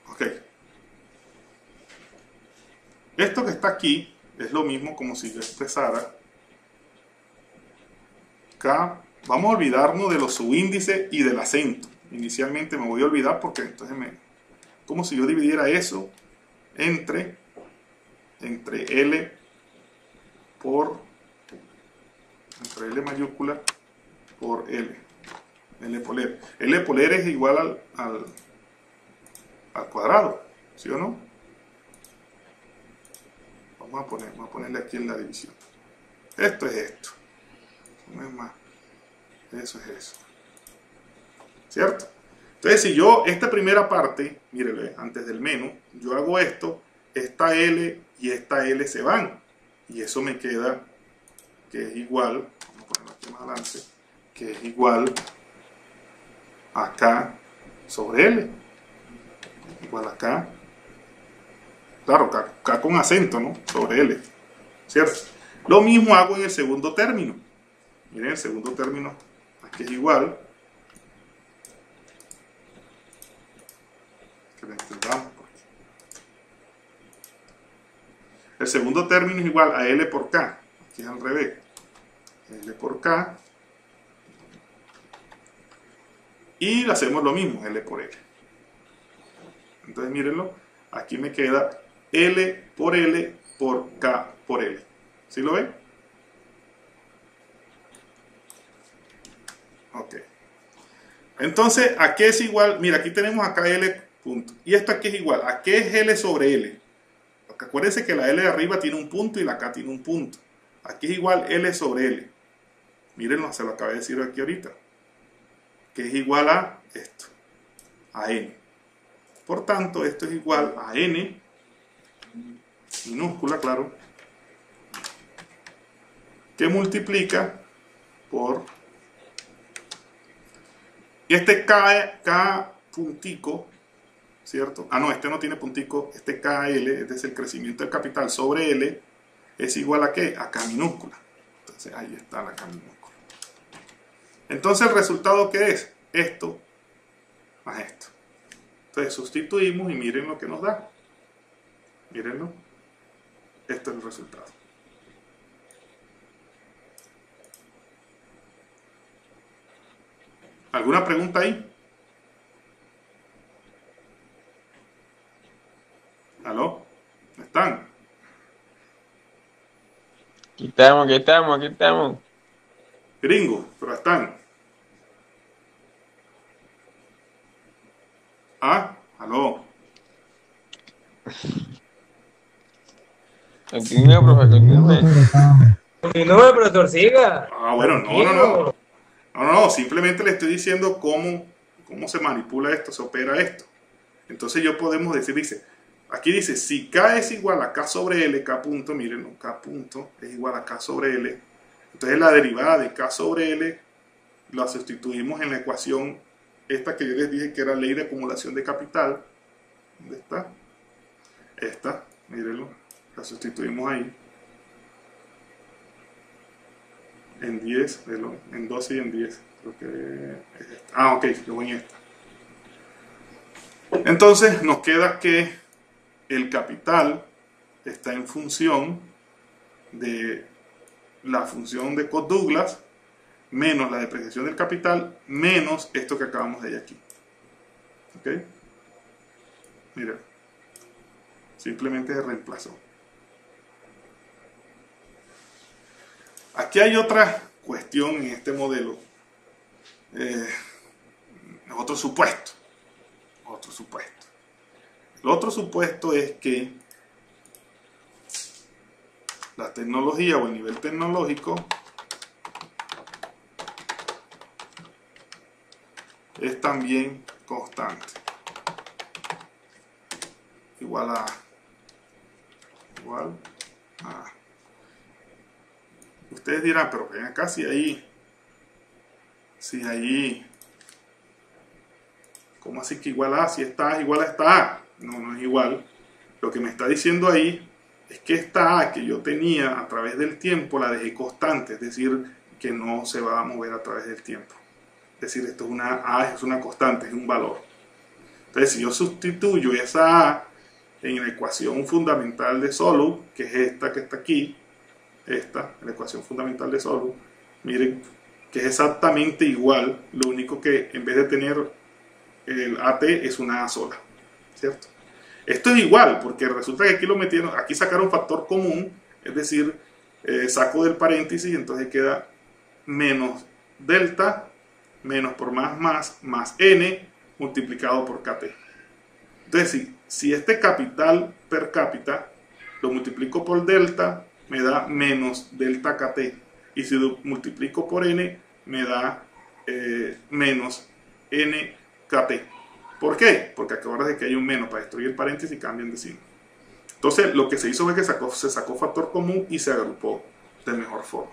Ok. Esto que está aquí es lo mismo como si yo expresara K. Vamos a olvidarnos de los subíndices y del acento. Inicialmente me voy a olvidar porque entonces como si yo dividiera eso entre L por L mayúscula por L. L por L. L por L es igual al cuadrado, ¿sí o no? Vamos a ponerle aquí en la división. Esto es esto. No es más. Eso es eso. ¿Cierto? Entonces, si yo, esta primera parte, mírele, antes del menos, yo hago esto, esta L y esta L se van. Y eso me queda que es igual, vamos a ponerlo aquí más adelante, que es igual a K sobre L. Igual a K. Claro, K con acento, ¿no? Sobre L. ¿Cierto? Lo mismo hago en el segundo término. Miren, el segundo término aquí es igual. Que lo entendamos. El segundo término es igual a L por K. Aquí es al revés. L por K. Y le hacemos lo mismo, L por L. Entonces mírenlo. Aquí me queda L por K por L. ¿Sí lo ven? Ok. Entonces, ¿a qué es igual? Mira, aquí tenemos acá L punto. ¿Y esto aquí es igual? ¿A qué es L sobre L? Porque acuérdense que la L de arriba tiene un punto y la K tiene un punto. Aquí es igual L sobre L. Mírenlo, se lo acabé de decir aquí ahorita. Que es igual a esto. A N. Por tanto, esto es igual a N, minúscula, claro, que multiplica por este K puntico, ¿cierto? Ah, no, este no tiene puntico, este KL, este es el crecimiento del capital sobre L, es igual a ¿qué? A K minúscula. Entonces, ahí está la K minúscula. Entonces, ¿el resultado qué es? Esto más esto. Entonces, sustituimos y miren lo que nos da. Mírenlo. Este es el resultado. ¿Alguna pregunta ahí? ¿Aló? ¿Están? Aquí estamos. Gringos, pero están. Ah, aló. Continúe, profe, continúe. Continúe, profesor, siga. Ah, bueno, Tranquilo. no, simplemente le estoy diciendo cómo se manipula esto, se opera esto. Entonces yo podemos decir, aquí dice, si K es igual a K sobre L, K punto, miren, K punto es igual a K sobre L. Entonces la derivada de K sobre L la sustituimos en la ecuación esta que yo les dije que era ley de acumulación de capital. ¿Dónde está? Esta, mírenlo, la sustituimos ahí. En 10, en 12 y en 10. Creo que es esta. Ah, ok, yo voy en esta. Entonces nos queda que el capital está en función de la función de Codd-Douglas menos la depreciación del capital, menos esto que acabamos de ver aquí. ¿Ok? Miren, simplemente se reemplazó. Aquí hay otra cuestión en este modelo, otro supuesto. El otro supuesto es que la tecnología o el nivel tecnológico es también constante, igual a Ustedes dirán, pero ven acá, si ahí, ¿cómo así que igual a? Si esta A es igual a esta A. No, no es igual. Lo que me está diciendo ahí es que esta A que yo tenía a través del tiempo la dejé constante, es decir, que no se va a mover a través del tiempo. Es decir, esto es una A, es una constante, es un valor. Entonces, si yo sustituyo esa A en la ecuación fundamental de Solow, que es esta que está aquí, la ecuación fundamental de Solow, miren, que es exactamente igual, lo único que en vez de tener el AT es una A sola, ¿cierto? Esto es igual, porque resulta que aquí lo metieron, aquí sacaron factor común, es decir, saco del paréntesis y entonces queda menos delta, menos por más n multiplicado por KT. Entonces, si este capital per cápita lo multiplico por delta, me da menos delta KT. Y si lo multiplico por n, me da menos n KT. ¿Por qué? Porque acuérdense que hay un menos para destruir el paréntesis y cambian de signo. Entonces, lo que se hizo fue que se sacó factor común y se agrupó de mejor forma.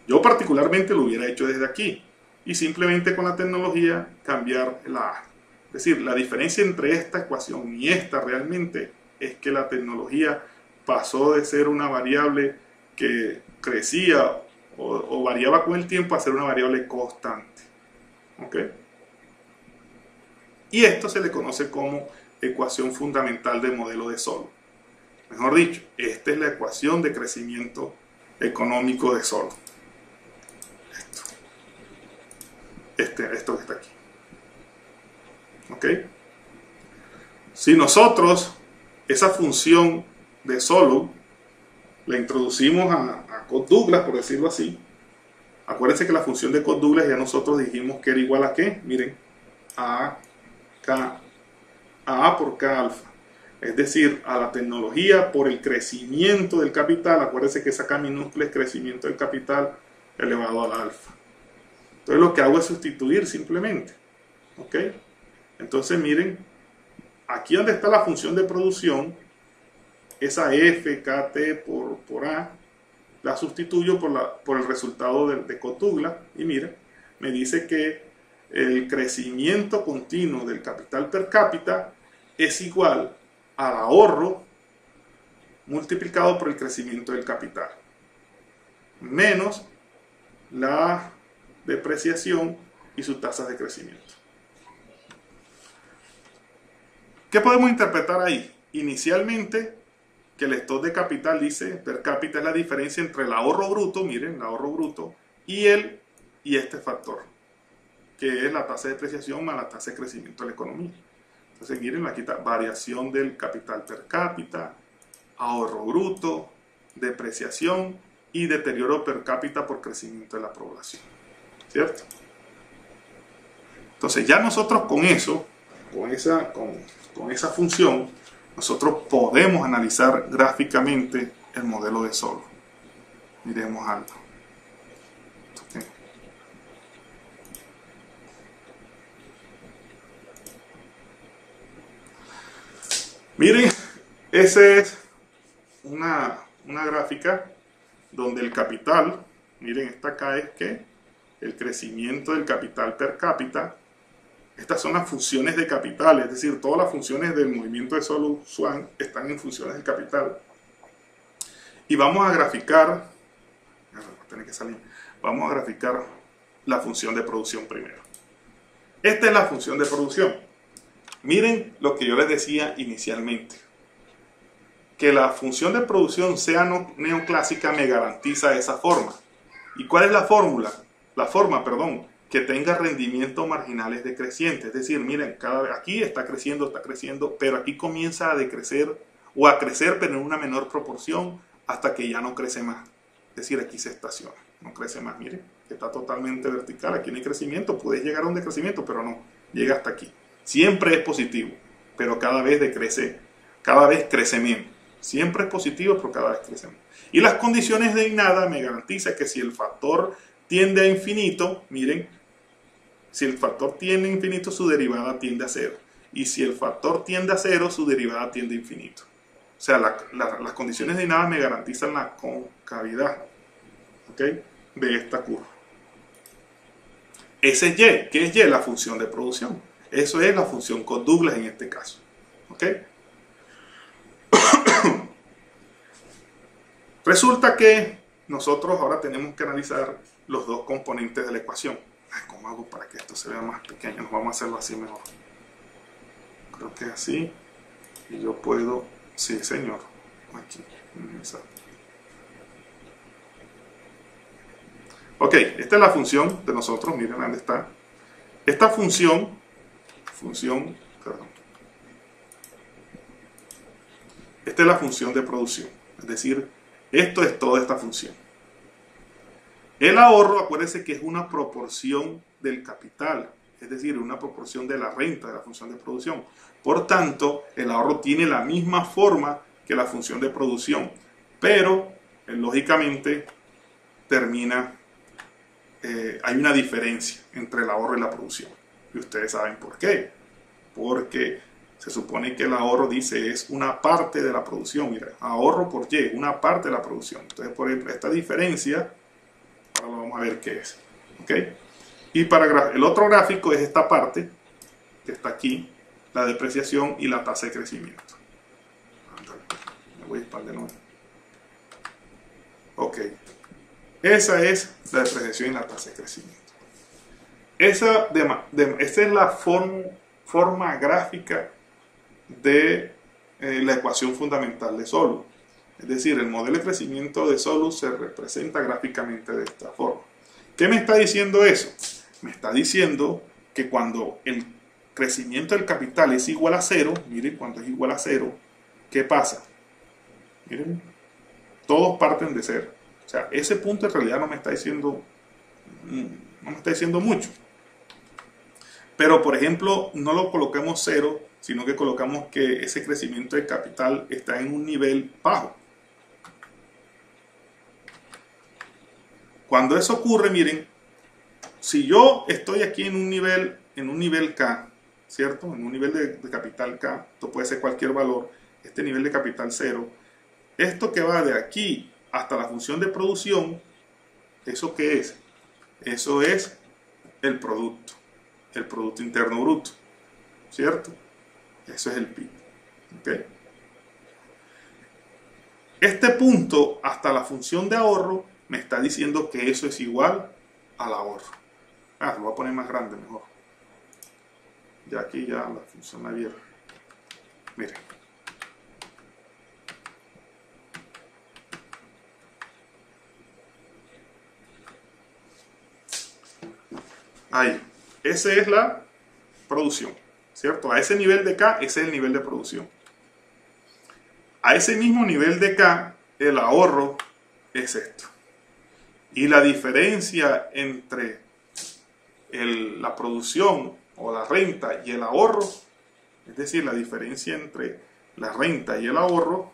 Yo particularmente lo hubiera hecho desde aquí y simplemente con la tecnología cambiar la A. Es decir, la diferencia entre esta ecuación y esta realmente es que la tecnología pasó de ser una variable que crecía o variaba con el tiempo a ser una variable constante. ¿Ok? Y esto se le conoce como ecuación fundamental del modelo de Solow. Mejor dicho, esta es la ecuación de crecimiento económico de Solow. Esto que está aquí. ¿Ok? Si nosotros esa función de Solow la introducimos a Codd-Douglas, por decirlo así, acuérdense que la función de Codd-Douglas ya nosotros dijimos que era igual a ¿qué? Miren, a A por K alfa. Es decir, a la tecnología por el crecimiento del capital. Acuérdense que esa K minúscula es crecimiento del capital elevado al alfa. Entonces lo que hago es sustituir simplemente. ¿Ok? Entonces miren, aquí donde está la función de producción, esa F, KT por A, la sustituyo por el resultado de Codd-Douglas. Y miren, me dice que el crecimiento continuo del capital per cápita es igual al ahorro multiplicado por el crecimiento del capital, menos la depreciación y sus tasas de crecimiento. ¿Qué podemos interpretar ahí? Inicialmente, que el stock de capital dice per cápita es la diferencia entre el ahorro bruto, miren, el ahorro bruto, y este factor, que es la tasa de depreciación más la tasa de crecimiento de la economía. Entonces, miren, aquí está variación del capital per cápita, ahorro bruto, depreciación y deterioro per cápita por crecimiento de la población. ¿Cierto? Entonces, ya nosotros con eso, con esa función, nosotros podemos analizar gráficamente el modelo de Solow. Miremos algo. Okay. Miren, esa es una gráfica donde el capital, miren, esta acá es que el crecimiento del capital per cápita. Estas son las funciones de capital, es decir, todas las funciones del movimiento de Solow-Schwann están en funciones del capital. Y vamos a graficar, vamos a graficar la función de producción primero. Esta es la función de producción. Miren lo que yo les decía inicialmente. Que la función de producción sea neoclásica me garantiza esa forma. ¿Y cuál es la fórmula? forma, que tenga rendimientos marginales decrecientes. Es decir, miren, aquí está creciendo, pero aquí comienza a decrecer o a crecer, pero en una menor proporción hasta que ya no crece más. Es decir, aquí se estaciona, no crece más. Miren, está totalmente vertical, aquí no hay crecimiento, puede llegar a un decrecimiento, pero no, llega hasta aquí. Siempre es positivo, pero cada vez crece menos. Siempre es positivo, pero cada vez crece menos. Y las condiciones de nada me garantizan que si el factor tiende a infinito, miren, si el factor tiende a infinito, su derivada tiende a cero. Y si el factor tiende a cero, su derivada tiende a infinito. O sea, las condiciones de nada me garantizan la concavidad, ¿ok?, de esta curva. Ese es Y. ¿Qué es Y? La función de producción. Eso es la función Codd-Douglas en este caso. ¿Ok? Resulta que nosotros ahora tenemos que analizar los dos componentes de la ecuación. ¿Cómo hago para que esto se vea más pequeño? Vamos a hacerlo así mejor. Creo que así. Y yo puedo... Sí, señor. Aquí. Ok, esta es la función de nosotros. Miren dónde está. Esta función, perdón. Esta es la función de producción. Es decir, esto es toda esta función. El ahorro, acuérdense que es una proporción del capital, es decir, una proporción de la renta de la función de producción. Por tanto, el ahorro tiene la misma forma que la función de producción, pero lógicamente hay una diferencia entre el ahorro y la producción. Y ustedes saben por qué. Porque se supone que el ahorro, dice, es una parte de la producción. Mira, ahorro por Y, una parte de la producción. Entonces, por ejemplo, esta diferencia, ahora lo vamos a ver qué es. ¿Ok? Y para el otro gráfico es esta parte, que está aquí, la depreciación y la tasa de crecimiento. Me voy a disparar de nuevo. Ok. Esa es la depreciación y la tasa de crecimiento. Esta es la forma gráfica de la ecuación fundamental de Solus. Es decir, el modelo de crecimiento de Solus se representa gráficamente de esta forma. ¿Qué me está diciendo eso? Me está diciendo que cuando el crecimiento del capital es igual a cero, miren, cuando es igual a cero, ¿qué pasa? Miren, todos parten de cero. O sea, ese punto en realidad no me está diciendo mucho. Pero, por ejemplo, no lo coloquemos cero, sino que colocamos que ese crecimiento de capital está en un nivel bajo. Cuando eso ocurre, miren, si yo estoy aquí en un nivel K, ¿cierto? En un nivel de capital K, esto puede ser cualquier valor, este nivel de capital 0, esto que va de aquí hasta la función de producción, ¿eso qué es? Eso es el producto interno bruto, ¿cierto? Eso es el PIB. ¿Okay? Este punto hasta la función de ahorro me está diciendo que eso es igual al ahorro. Lo voy a poner más grande mejor. Ya aquí ya la función la vieron. Miren. Ahí. Esa es la producción, ¿cierto? A ese nivel de K, ese es el nivel de producción. A ese mismo nivel de K, el ahorro es esto. Y la diferencia entre la producción o la renta y el ahorro, es decir, la diferencia entre la renta y el ahorro,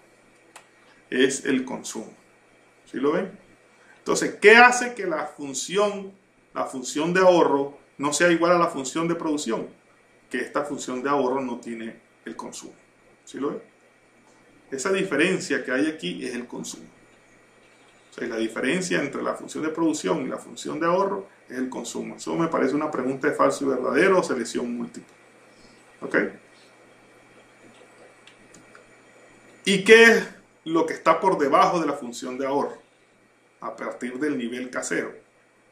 es el consumo. ¿Sí lo ven? Entonces, ¿qué hace que la función de ahorro no sea igual a la función de producción? Que esta función de ahorro no tiene el consumo. ¿Sí lo ven? Esa diferencia que hay aquí es el consumo. O sea, la diferencia entre la función de producción y la función de ahorro es el consumo. Eso me parece una pregunta de falso y verdadero o selección múltiple. ¿Ok? ¿Y qué es lo que está por debajo de la función de ahorro? A partir del nivel K0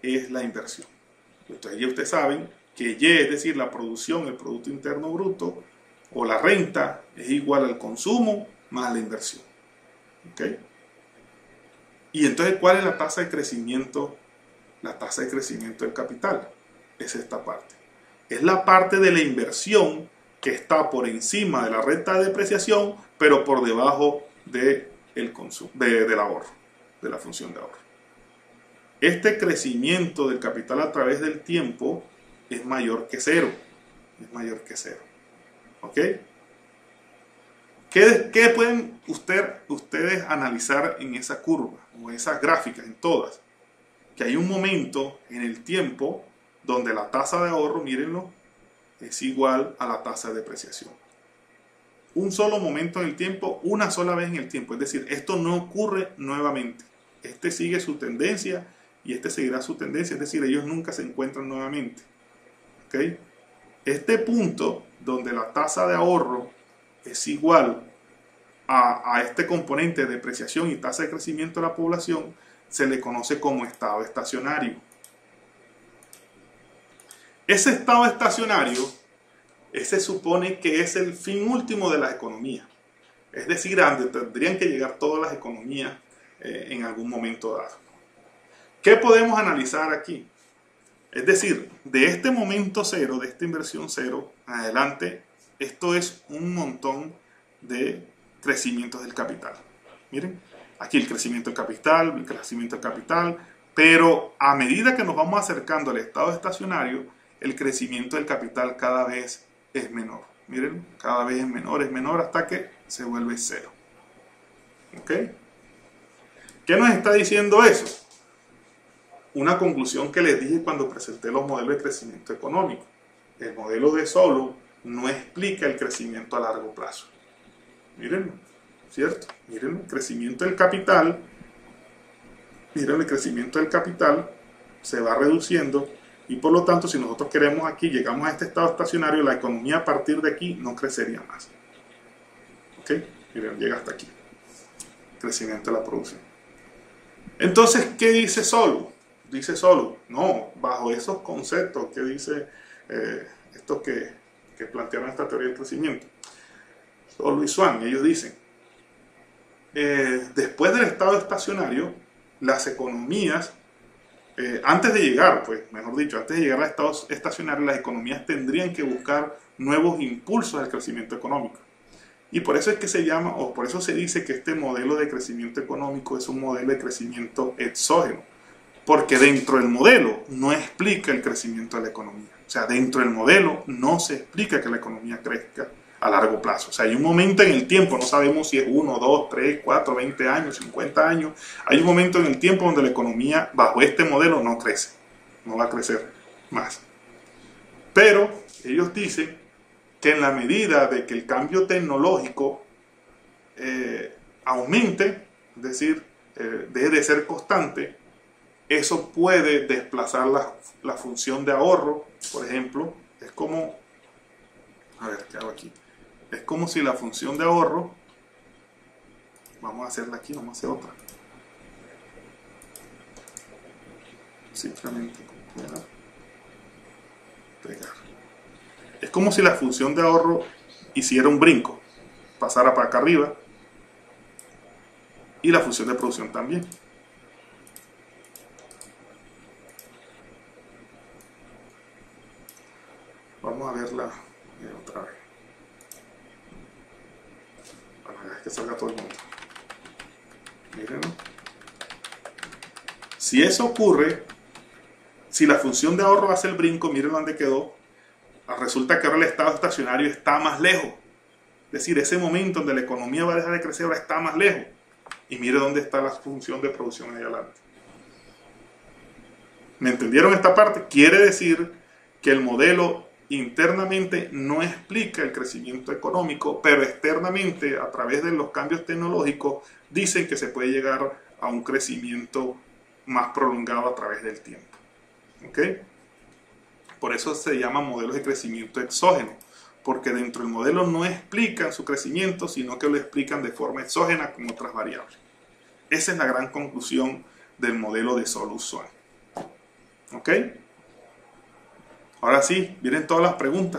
es la inversión. Entonces ya ustedes saben que Y, es decir, la producción, el Producto Interno Bruto o la renta es igual al consumo más la inversión. ¿Ok? Y entonces, ¿cuál es la tasa de crecimiento? la tasa de crecimiento del capital. Es esta parte. Es la parte de la inversión que está por encima de la renta de depreciación, pero por debajo del ahorro, de la función de ahorro. Este crecimiento del capital a través del tiempo es mayor que cero. Es mayor que cero. ¿Ok? ¿Qué pueden ustedes analizar en esa curva o en esas gráficas, en todas? Que hay un momento en el tiempo donde la tasa de ahorro, mírenlo, es igual a la tasa de depreciación. Un solo momento en el tiempo, una sola vez en el tiempo. Es decir, esto no ocurre nuevamente. Este sigue su tendencia y este seguirá su tendencia. Es decir, ellos nunca se encuentran nuevamente. ¿Ok? Este punto donde la tasa de ahorro es igual a este componente de depreciación y tasa de crecimiento de la población, se le conoce como estado estacionario. Ese estado estacionario, ese supone que es el fin último de las economías. Es decir, a donde tendrían que llegar todas las economías en algún momento dado. ¿Qué podemos analizar aquí? Es decir, de este momento cero, de esta inversión cero, adelante, esto es un montón de crecimientos del capital. Miren, aquí el crecimiento del capital, pero a medida que nos vamos acercando al estado estacionario, el crecimiento del capital cada vez es menor. Miren, cada vez es menor hasta que se vuelve cero. ¿Ok? ¿Qué nos está diciendo eso? Una conclusión que les dije cuando presenté los modelos de crecimiento económico. El modelo de Solow no explica el crecimiento a largo plazo. Mírenlo, ¿cierto? Miren el crecimiento del capital. Miren el crecimiento del capital se va reduciendo y por lo tanto si nosotros queremos aquí, llegamos a este estado estacionario, la economía a partir de aquí no crecería más. ¿Ok? Miren, llega hasta aquí. Crecimiento de la producción. Entonces, ¿qué dice Solow? Dice Solow, no, bajo esos conceptos que dice estos que plantearon esta teoría del crecimiento. Solow y Swan, ellos dicen, después del estado estacionario, las economías, antes de llegar al estado estacionario, las economías tendrían que buscar nuevos impulsos al crecimiento económico. Y por eso es que se llama, o por eso se dice que este modelo de crecimiento económico es un modelo de crecimiento exógeno. Porque dentro del modelo no explica el crecimiento de la economía. O sea, dentro del modelo no se explica que la economía crezca a largo plazo. O sea, hay un momento en el tiempo, no sabemos si es 1, 2, 3, 4, 20 años, 50 años. Hay un momento en el tiempo donde la economía bajo este modelo no crece. No va a crecer más. Pero ellos dicen que en la medida de que el cambio tecnológico aumente, es decir, deje de ser constante, eso puede desplazar la función de ahorro, por ejemplo. Es como, a ver, ¿qué hago aquí? Es como si la función de ahorro, vamos a hacerla aquí, vamos a hacer otra. Simplemente copiar, pegar. Es como si la función de ahorro hiciera un brinco, pasara para acá arriba, y la función de producción también. Vamos a verla otra vez. Para que salga todo el mundo. Miren. Si eso ocurre, si la función de ahorro hace el brinco, miren dónde quedó. Resulta que ahora el estado estacionario está más lejos. Es decir, ese momento donde la economía va a dejar de crecer ahora está más lejos. Y mire dónde está la función de producción ahí adelante. ¿Me entendieron esta parte? Quiere decir que el modelo internamente no explica el crecimiento económico, pero externamente, a través de los cambios tecnológicos, dicen que se puede llegar a un crecimiento más prolongado a través del tiempo. ¿Ok? Por eso se llama modelos de crecimiento exógeno, porque dentro del modelo no explican su crecimiento, sino que lo explican de forma exógena con otras variables. Esa es la gran conclusión del modelo de Solow-Swan. ¿Ok? Ahora sí, vienen todas las preguntas.